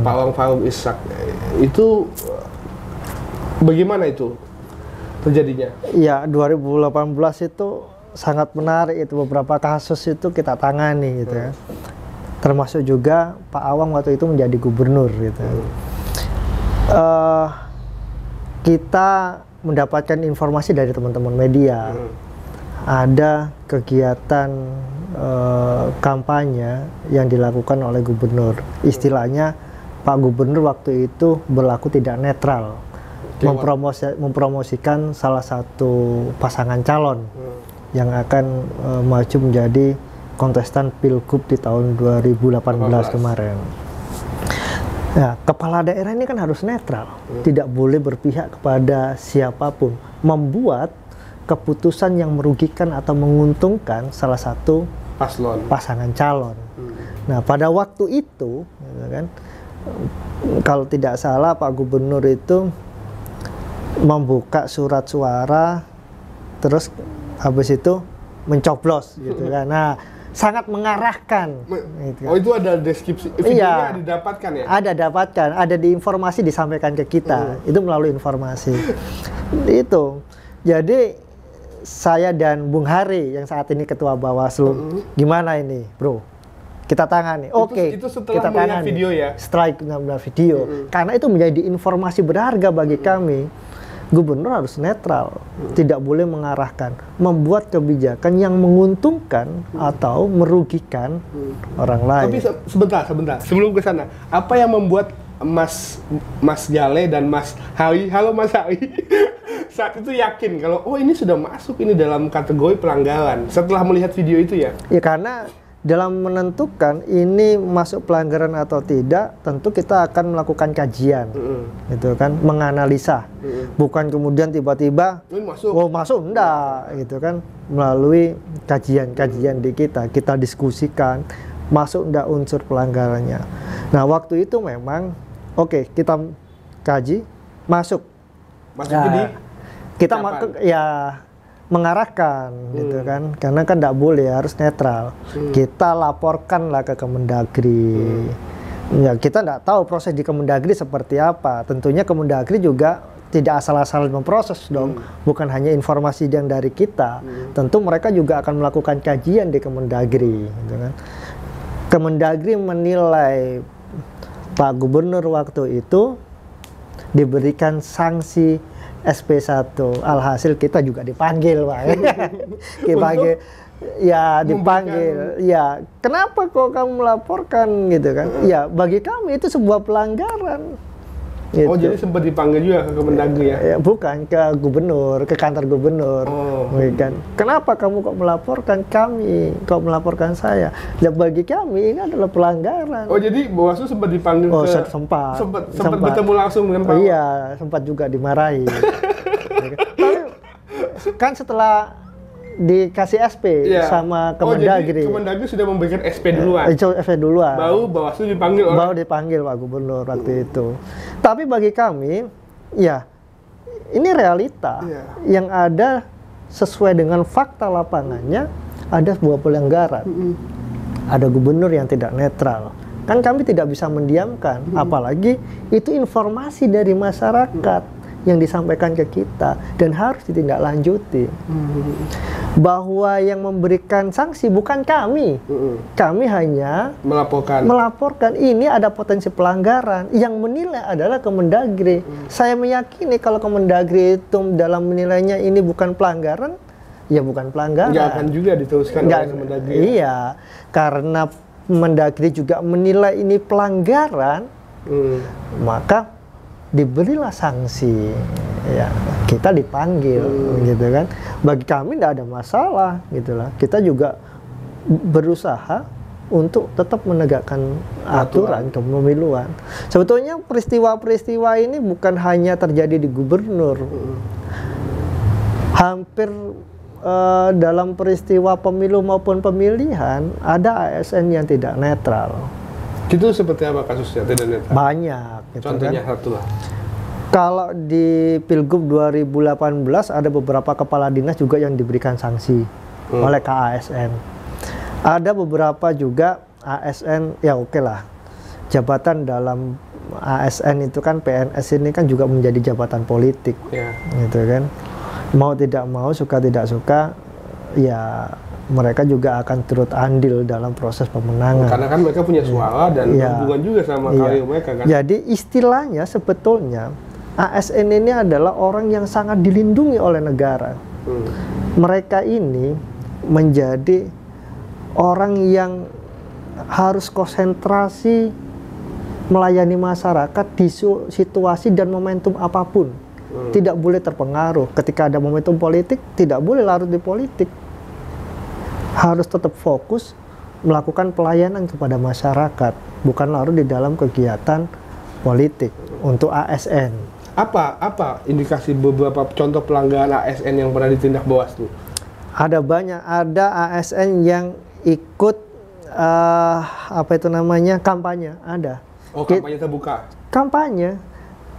Pak Wang Faruk Ishak. Itu bagaimana itu terjadinya? Ya, 2018 itu sangat menarik, itu beberapa kasus itu kita tangani gitu ya. Termasuk juga Pak Awang waktu itu menjadi gubernur gitu. Kita mendapatkan informasi dari teman-teman media. Ada kegiatan kampanye yang dilakukan oleh gubernur. Istilahnya Pak Gubernur waktu itu berlaku tidak netral. Mempromosikan salah satu pasangan calon yang akan maju menjadi kontestan Pilgub di tahun 2018 kemarin. Nah, kepala daerah ini kan harus netral, tidak boleh berpihak kepada siapapun, membuat keputusan yang merugikan atau menguntungkan salah satu pasangan calon. Nah, pada waktu itu, gitu kan, kalau tidak salah Pak Gubernur itu membuka surat suara, terus habis itu mencoblos gitu kan. Nah, sangat mengarahkan gitu kan. Oh, itu ada deskripsi videonya, iya, didapatkan ya? Ada dapatkan, ada di informasi disampaikan ke kita. Itu melalui informasi. Itu. Jadi saya dan Bung Hari yang saat ini ketua Bawaslu, gimana ini, Bro? Kita tangani. Oke, itu setelah kita melihat video ya? Setelah melihat video. Karena itu menjadi informasi berharga bagi kami. Gubernur harus netral, tidak boleh mengarahkan, membuat kebijakan yang menguntungkan atau merugikan orang lain. Tapi sebentar, sebelum ke sana, apa yang membuat Mas Jale dan Mas Hari, halo Mas Hari, saat itu yakin kalau ini sudah masuk ini dalam kategori pelanggaran setelah melihat video itu ya? Ya, karena dalam menentukan ini masuk pelanggaran atau tidak, tentu kita akan melakukan kajian, gitu kan, menganalisa, bukan kemudian tiba-tiba masuk, enggak, gitu kan, melalui kajian-kajian di kita diskusikan, masuk enggak unsur pelanggarannya. Nah, waktu itu memang, kita kaji, masuk. Jadi kita ya mengarahkan gitu kan, karena kan tidak boleh, harus netral. Kita laporkanlah ke Kemendagri. Ya kita tidak tahu proses di Kemendagri seperti apa. Tentunya Kemendagri juga tidak asal-asal memproses dong, bukan hanya informasi yang dari kita. Tentu mereka juga akan melakukan kajian di Kemendagri, gitu kan. Kemendagri menilai Pak Gubernur waktu itu diberikan sanksi SP1. Alhasil kita juga dipanggil, Pak. Dipanggil, ya dipanggil. Ya, kenapa kok kamu melaporkan gitu kan? Ya, bagi kami itu sebuah pelanggaran. Gitu. Oh, jadi sempat dipanggil juga ke Kemendagri ya? Ya, bukan ke gubernur, ke kantor gubernur. Kan. Kenapa kamu kok melaporkan kami, kok melaporkan saya? Ya, bagi kami ini adalah pelanggaran. Oh, jadi Bawaslu sempat dipanggil ke... sempat bertemu langsung dengan Pak? Iya, sempat juga dimarahi. Tapi kan setelah dikasih SP sama Kemendagri. Oh, jadi Kemendagri sudah memberikan SP duluan? SP duluan. Baru Bawaslu dipanggil oleh... Baru dipanggil Pak Gubernur waktu itu. Tapi bagi kami, ya ini realita. Yang ada sesuai dengan fakta lapangannya, ada sebuah pelanggaran. Ada gubernur yang tidak netral. Kan kami tidak bisa mendiamkan, apalagi itu informasi dari masyarakat yang disampaikan ke kita dan harus ditindaklanjuti. Bahwa yang memberikan sanksi bukan kami. Kami hanya melaporkan ini ada potensi pelanggaran. Yang menilai adalah Kemendagri. Saya meyakini kalau Kemendagri itu dalam menilainya ini bukan pelanggaran, ya bukan pelanggaran. Nggak akan juga diteruskan oleh Kemendagri. Iya, karena Kemendagri juga menilai ini pelanggaran, maka diberilah sanksi, ya kita dipanggil, gitu kan. Bagi kami tidak ada masalah, gitulah. Kita juga berusaha untuk tetap menegakkan aturan kepemiluan. Sebetulnya peristiwa-peristiwa ini bukan hanya terjadi di gubernur, hampir dalam peristiwa pemilu maupun pemilihan ada ASN yang tidak netral. Itu seperti apa kasusnya tidak netral? Banyak. Gitu contohnya kan. satu lah. Kalau di Pilgub 2018 ada beberapa kepala dinas juga yang diberikan sanksi oleh KASN. Ada beberapa juga ASN, ya oke lah. Jabatan dalam ASN itu kan PNS ini kan juga menjadi jabatan politik, gitu kan. Mau tidak mau, suka tidak suka, ya mereka juga akan turut andil dalam proses pemenangan. Karena kan mereka punya suara dan hubungan juga sama karir mereka kan. Jadi istilahnya sebetulnya ASN ini adalah orang yang sangat dilindungi oleh negara. Mereka ini menjadi orang yang harus konsentrasi melayani masyarakat di situasi dan momentum apapun. Tidak boleh terpengaruh. Ketika ada momentum politik, tidak boleh larut di politik. Harus tetap fokus melakukan pelayanan kepada masyarakat, bukan larut di dalam kegiatan politik untuk ASN. Apa indikasi beberapa contoh pelanggaran ASN yang pernah ditindak Bawaslu? Ada banyak, ada ASN yang ikut kampanye, ada. Oh, kampanye terbuka.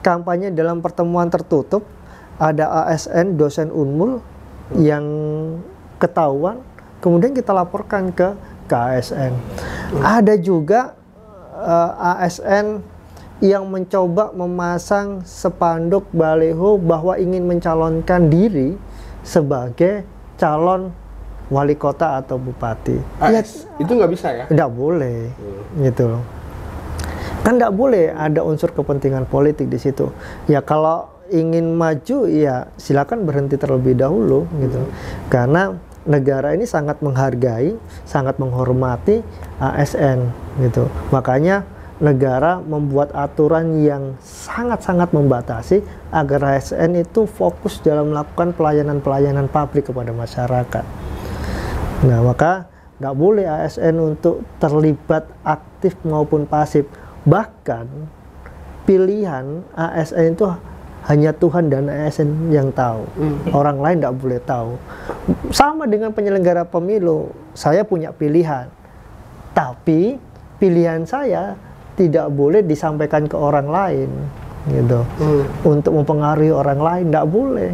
Kampanye dalam pertemuan tertutup, ada ASN dosen Unmul yang ketahuan. Kemudian kita laporkan ke ASN. Ada juga ASN yang mencoba memasang spanduk baliho bahwa ingin mencalonkan diri sebagai calon wali kota atau bupati. Itu nggak bisa ya? Nggak boleh, gitu loh. Kan nggak boleh ada unsur kepentingan politik di situ. Ya kalau ingin maju, ya silakan berhenti terlebih dahulu, gitu. Karena negara ini sangat menghargai, sangat menghormati ASN, gitu. Makanya negara membuat aturan yang sangat-sangat membatasi agar ASN itu fokus dalam melakukan pelayanan-pelayanan publik kepada masyarakat. Nah, maka nggak boleh ASN untuk terlibat aktif maupun pasif. Bahkan pilihan ASN itu hanya Tuhan dan ASN yang tahu. Orang lain tidak boleh tahu. Sama dengan penyelenggara pemilu, saya punya pilihan. Tapi pilihan saya tidak boleh disampaikan ke orang lain, gitu. Untuk mempengaruhi orang lain, tidak boleh.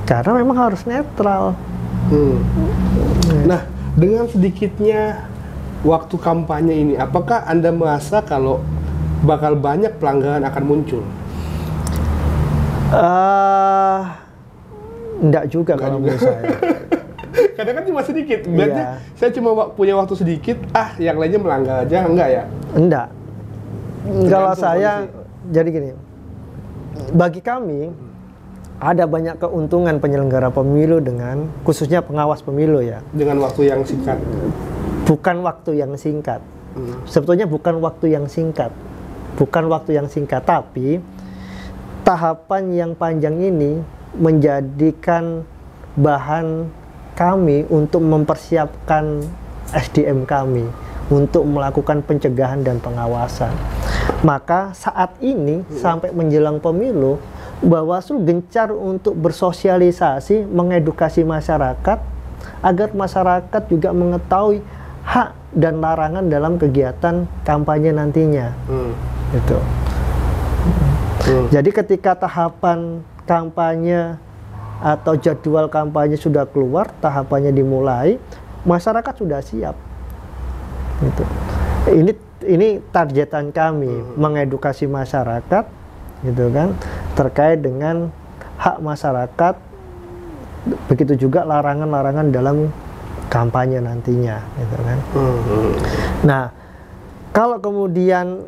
karena memang harus netral. Nah, dengan sedikitnya waktu kampanye ini, apakah Anda merasa kalau bakal banyak pelanggaran akan muncul? Enggak juga kalau menurut saya. Kadang kan cuma sedikit, berarti saya cuma punya waktu sedikit, yang lainnya melanggar aja, enggak ya? Enggak. Kalau saya, jadi gini, bagi kami, ada banyak keuntungan penyelenggara pemilu dengan, khususnya pengawas pemilu ya. Dengan waktu yang singkat? Bukan waktu yang singkat. Sebetulnya bukan waktu yang singkat. Bukan waktu yang singkat, tapi tahapan yang panjang ini menjadikan bahan kami untuk mempersiapkan SDM kami untuk melakukan pencegahan dan pengawasan. Maka saat ini sampai menjelang pemilu, Bawaslu gencar untuk bersosialisasi, mengedukasi masyarakat agar masyarakat juga mengetahui hak dan larangan dalam kegiatan kampanye nantinya. Gitu. Jadi ketika tahapan kampanye atau jadwal kampanye sudah keluar, tahapannya dimulai, masyarakat sudah siap. Gitu. Ini targetan kami, mengedukasi masyarakat, gitu kan, terkait dengan hak masyarakat, begitu juga larangan-larangan dalam kampanye nantinya, gitu kan. Nah, kalau kemudian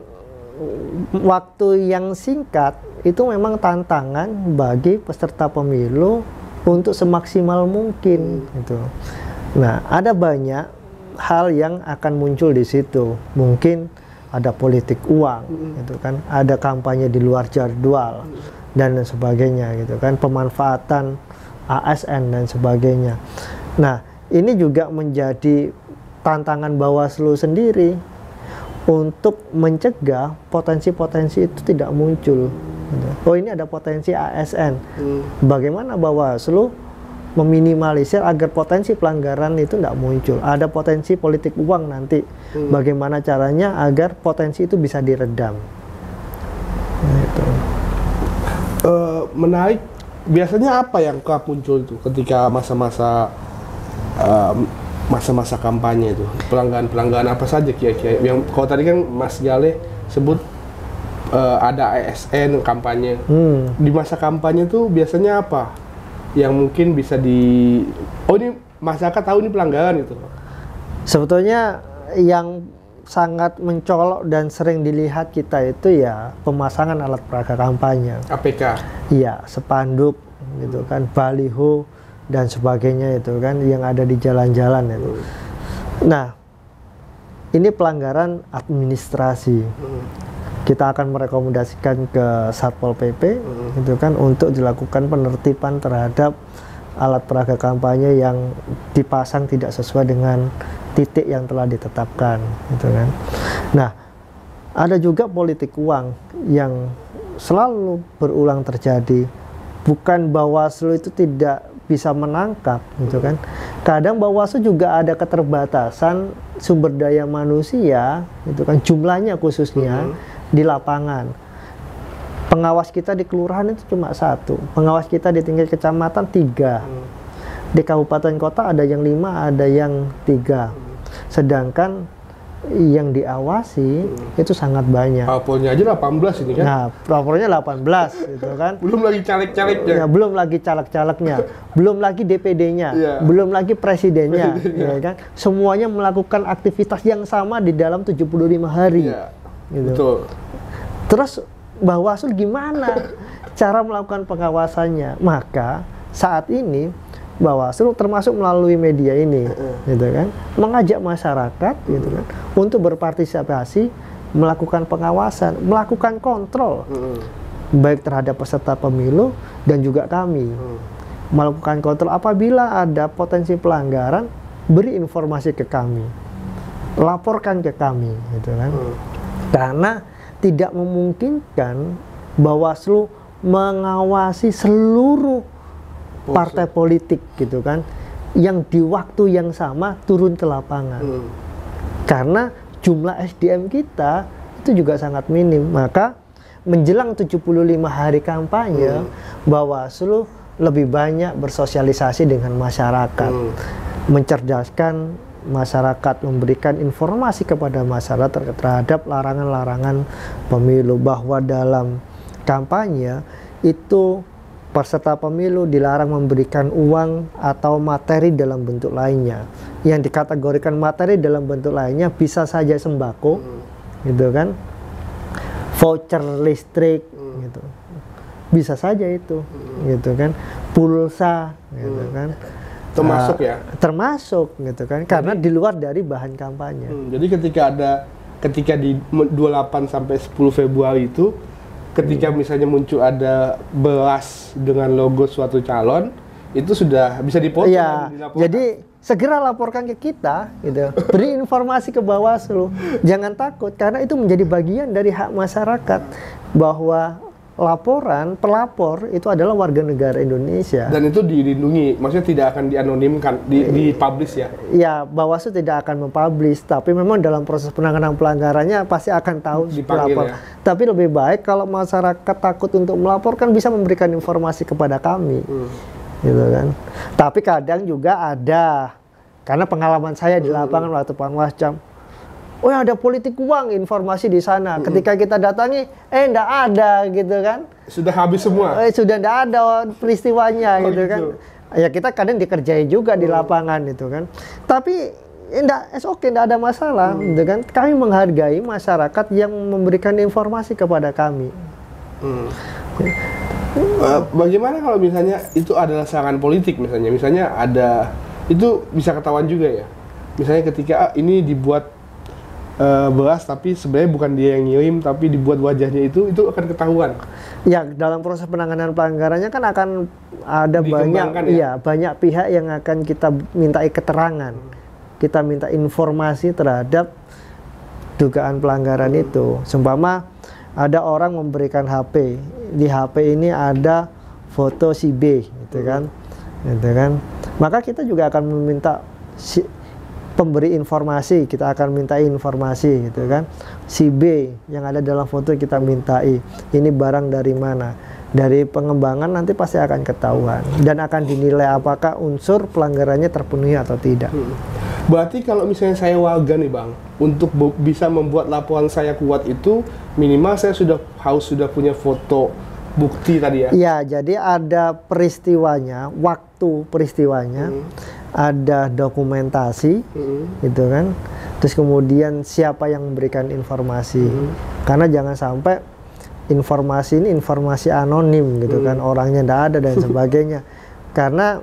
waktu yang singkat itu memang tantangan bagi peserta pemilu untuk semaksimal mungkin, gitu. Nah, ada banyak hal yang akan muncul di situ. Mungkin ada politik uang, gitu kan, ada kampanye di luar jadwal dan sebagainya, gitu kan, pemanfaatan ASN dan sebagainya. Nah, ini juga menjadi tantangan Bawaslu sendiri untuk mencegah potensi-potensi itu tidak muncul. Oh, ini ada potensi ASN. Bagaimana Bawaslu meminimalisir agar potensi pelanggaran itu tidak muncul? Ada potensi politik uang nanti. Bagaimana caranya agar potensi itu bisa diredam? Gitu. Menarik. Biasanya apa yang kerap muncul itu ketika masa-masa kampanye itu? Pelanggaran apa saja kira-kira? Yang kalau tadi kan Mas Jaleh sebut ada ASN kampanye. Di masa kampanye tuh biasanya apa yang mungkin bisa ini masyarakat tahu ini pelanggaran itu? Sebetulnya yang sangat mencolok dan sering dilihat kita itu ya pemasangan alat peraga kampanye. APK? Iya, spanduk, gitu kan, baliho dan sebagainya itu kan yang ada di jalan-jalan itu. Nah, ini pelanggaran administrasi. Kita akan merekomendasikan ke Satpol PP, gitu kan, untuk dilakukan penertiban terhadap alat peraga kampanye yang dipasang tidak sesuai dengan titik yang telah ditetapkan, gitu kan. Nah, ada juga politik uang yang selalu berulang terjadi. Bukan Bawaslu itu tidak bisa menangkap, gitu kan. Kadang Bawaslu juga ada keterbatasan sumber daya manusia, gitu kan, jumlahnya khususnya di lapangan. Pengawas kita di kelurahan itu cuma 1, pengawas kita di tingkat kecamatan 3, di kabupaten kota ada yang 5, ada yang 3, sedangkan yang diawasi itu sangat banyak. Lapornya aja 18 ini kan? Nah, lapornya 18, gitu kan. Belum lagi caleg-calegnya. Ya, belum lagi caleg-calegnya, belum lagi DPD-nya, belum lagi presidennya, ya kan. Semuanya melakukan aktivitas yang sama di dalam 75 hari. Gitu. Betul. Terus Bawaslu gimana cara melakukan pengawasannya? Maka saat ini Bawaslu termasuk melalui media ini, gitu kan, mengajak masyarakat, gitu kan, untuk berpartisipasi melakukan pengawasan, melakukan kontrol, baik terhadap peserta pemilu dan juga kami, melakukan kontrol apabila ada potensi pelanggaran, beri informasi ke kami, laporkan ke kami, gitu kan, karena tidak memungkinkan Bawaslu mengawasi seluruh partai politik, gitu kan, yang di waktu yang sama turun ke lapangan. Karena jumlah SDM kita itu juga sangat minim. Maka menjelang 75 hari kampanye, Bawaslu lebih banyak bersosialisasi dengan masyarakat, mencerdaskan masyarakat, memberikan informasi kepada masyarakat terhadap larangan-larangan pemilu, bahwa dalam kampanye itu peserta pemilu dilarang memberikan uang atau materi dalam bentuk lainnya. Yang dikategorikan materi dalam bentuk lainnya bisa saja sembako, gitu kan, voucher listrik, gitu, bisa saja itu, gitu kan, pulsa, gitu kan, termasuk ya, termasuk, gitu kan, karena di luar dari bahan kampanye. Jadi ketika di 28 sampai 10 Februari itu, ketika misalnya muncul ada beras dengan logo suatu calon, itu sudah bisa dipotong dan dilaporkan. Jadi segera laporkan ke kita, gitu. Beri informasi ke Bawaslu. Jangan takut, karena itu menjadi bagian dari hak masyarakat, bahwa pelapor itu adalah warga negara Indonesia. Dan itu dilindungi, maksudnya tidak akan dianonimkan, dipublish ya? Ya, Bawaslu tidak akan mempublish, tapi memang dalam proses penanganan pelanggarannya pasti akan tahu pelapor. Ya? Tapi lebih baik kalau masyarakat takut untuk melaporkan, bisa memberikan informasi kepada kami, gitu kan. Tapi kadang juga ada, karena pengalaman saya di lapangan waktu Panwascam, oh ya, ada politik uang, informasi di sana. Ketika kita datangi, enggak ada, gitu kan. Sudah habis semua? Sudah enggak ada peristiwanya, gitu kan. Ya kita kadang dikerjai juga di lapangan, gitu kan. Tapi enggak, enggak ada masalah, gitu kan. Kami menghargai masyarakat yang memberikan informasi kepada kami. Bagaimana kalau misalnya itu adalah serangan politik, misalnya ada, itu bisa ketahuan juga ya. Misalnya ketika ini dibuat beras tapi sebenarnya bukan dia yang ngirim, tapi dibuat wajahnya itu akan ketahuan. Ya, dalam proses penanganan pelanggarannya kan akan ada banyak pihak yang akan kita mintai keterangan. Kita minta informasi terhadap dugaan pelanggaran itu. Seumpama ada orang memberikan HP, di HP ini ada foto si B, gitu kan. Maka kita juga akan meminta pemberi informasi, kita akan mintai informasi, gitu kan. Si B yang ada dalam foto kita mintai, ini barang dari mana. Dari pengembangan nanti pasti akan ketahuan dan akan dinilai apakah unsur pelanggarannya terpenuhi atau tidak. Berarti kalau misalnya saya warga nih Bang, untuk bisa membuat laporan saya kuat itu minimal saya harus sudah punya foto bukti tadi ya? Iya, jadi ada peristiwanya, waktu peristiwanya, ada dokumentasi, gitu kan. Terus kemudian siapa yang memberikan informasi, karena jangan sampai informasi ini informasi anonim, gitu kan, orangnya tidak ada dan sebagainya. Karena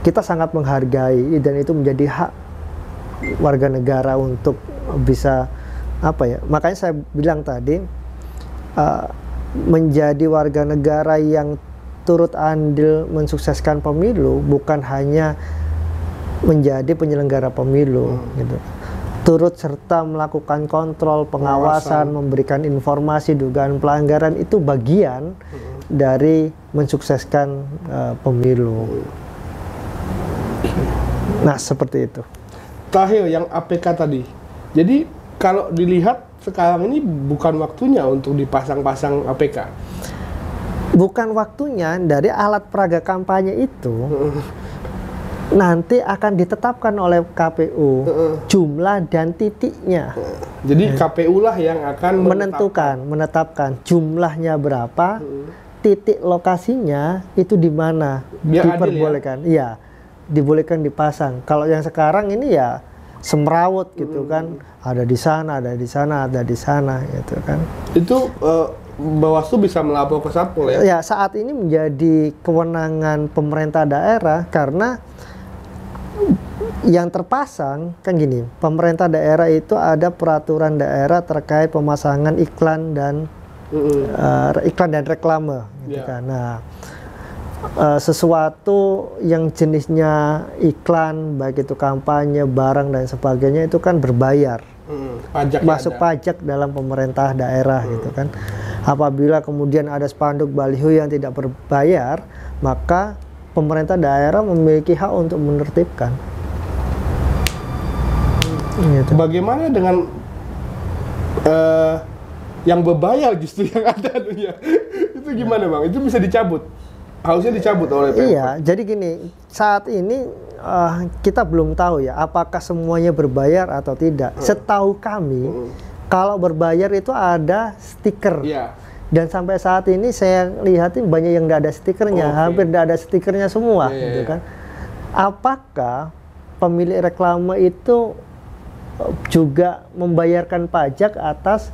kita sangat menghargai dan itu menjadi hak warga negara untuk bisa makanya saya bilang tadi, menjadi warga negara yang turut andil mensukseskan pemilu bukan hanya menjadi penyelenggara pemilu, gitu. Turut serta melakukan kontrol, pengawasan, memberikan informasi dugaan pelanggaran, itu bagian dari mensukseskan pemilu. Nah, seperti itu. Terakhir yang APK tadi. Jadi kalau dilihat sekarang ini bukan waktunya untuk dipasang-pasang APK. Bukan waktunya, dari alat peraga kampanye itu nanti akan ditetapkan oleh KPU jumlah dan titiknya. Jadi KPU lah yang akan menetapkan jumlahnya berapa, titik lokasinya itu di mana, diperbolehkan. Iya, dibolehkan dipasang. Kalau yang sekarang ini ya semrawut, gitu kan, ada di sana, ada di sana, ada di sana, gitu kan. Itu Bawaslu bisa melapor ke Satpol ya? Ya, saat ini menjadi kewenangan pemerintah daerah, karena yang terpasang kan gini, pemerintah daerah itu ada peraturan daerah terkait pemasangan iklan dan reklame, gitu kan. Nah, sesuatu yang jenisnya iklan, baik itu kampanye, barang dan sebagainya, itu kan berbayar, masuk pajak dalam pemerintah daerah, gitu kan. Apabila kemudian ada spanduk baliho yang tidak berbayar, maka pemerintah daerah memiliki hak untuk menertibkan. Gitu. Bagaimana dengan yang berbayar justru yang ada anunya. Itu gimana Bang? Itu bisa dicabut? Harusnya dicabut oleh Pemkot. Iya, jadi gini, saat ini kita belum tahu ya apakah semuanya berbayar atau tidak. Setahu kami, kalau berbayar itu ada stiker. Iya. Dan sampai saat ini saya lihatin banyak yang nggak ada stikernya, hampir nggak ada stikernya semua, gitu kan. Apakah pemilik reklame itu juga membayarkan pajak atas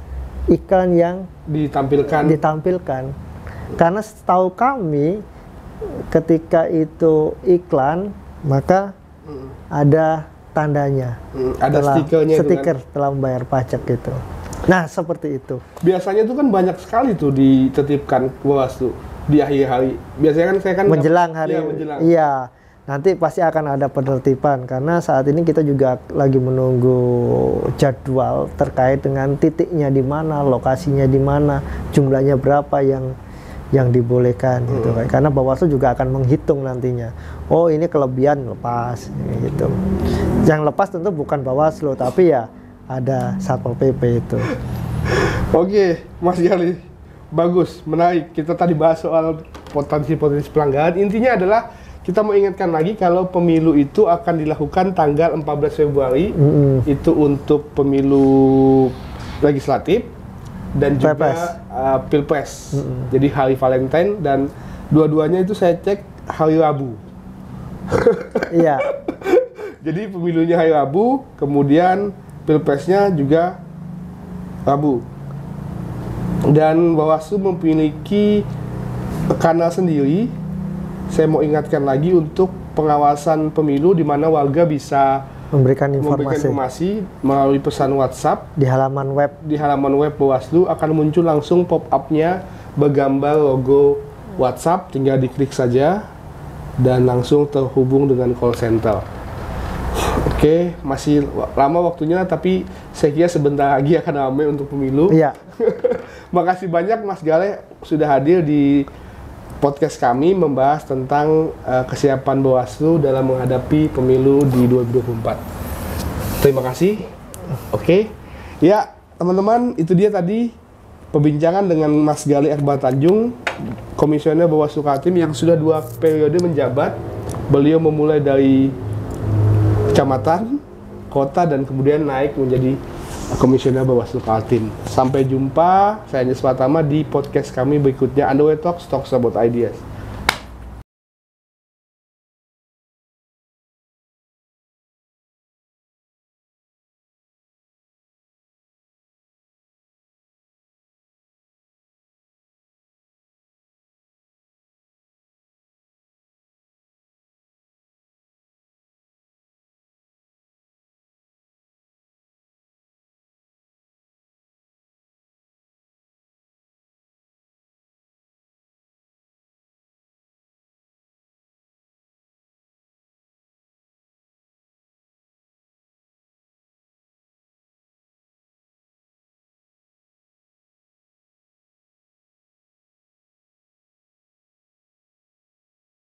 iklan yang ditampilkan? Karena setahu kami, ketika itu iklan, maka ada tandanya, ada stiker telah membayar pajak gitu. Nah, seperti itu. Biasanya itu kan banyak sekali tuh ditertibkan Bawaslu di akhir hari. Biasanya kan saya kan menjelang hari. Iya, menjelang. Iya. Nanti pasti akan ada penertiban karena saat ini kita juga lagi menunggu jadwal terkait dengan titiknya di mana, lokasinya di mana, jumlahnya berapa yang dibolehkan gitu kan. Karena Bawaslu juga akan menghitung nantinya. Oh, ini kelebihan lepas gitu. Yang lepas tentu bukan Bawaslu tapi ya ada Satpol PP itu. Oke, Mas Gali, bagus, menarik. Kita tadi bahas soal potensi-potensi pelanggaran. Intinya adalah kita mau ingatkan lagi kalau pemilu itu akan dilakukan tanggal 14 Februari. Itu untuk pemilu legislatif dan juga Pilpres. Jadi hari Valentine dan dua-duanya itu saya cek hari Rabu. Iya. Jadi pemilunya hari Rabu, kemudian Pilpresnya juga Rabu. Dan Bawaslu memiliki kanal sendiri. Saya mau ingatkan lagi untuk pengawasan pemilu di mana warga bisa memberikan informasi melalui pesan WhatsApp di halaman web. Di halaman web Bawaslu akan muncul langsung pop-up-nya bergambar logo WhatsApp, tinggal diklik saja dan langsung terhubung dengan call center. Oke, masih lama waktunya, tapi saya kira sebentar lagi akan ramai untuk pemilu. Iya. Makasih banyak Mas Gale sudah hadir di podcast kami membahas tentang kesiapan Bawaslu dalam menghadapi pemilu di 2024. Terima kasih. Oke. Ya, teman-teman, itu dia tadi perbincangan dengan Mas Gali Akbar Tanjung, Komisioner Bawaslu Kaltim yang sudah 2 periode menjabat. Beliau memulai dari kecamatan, kota, dan kemudian naik menjadi Komisioner Bawaslu Kaltim. Sampai jumpa, saya Anjas Pratama di podcast kami berikutnya, Underway Talks about Ideas.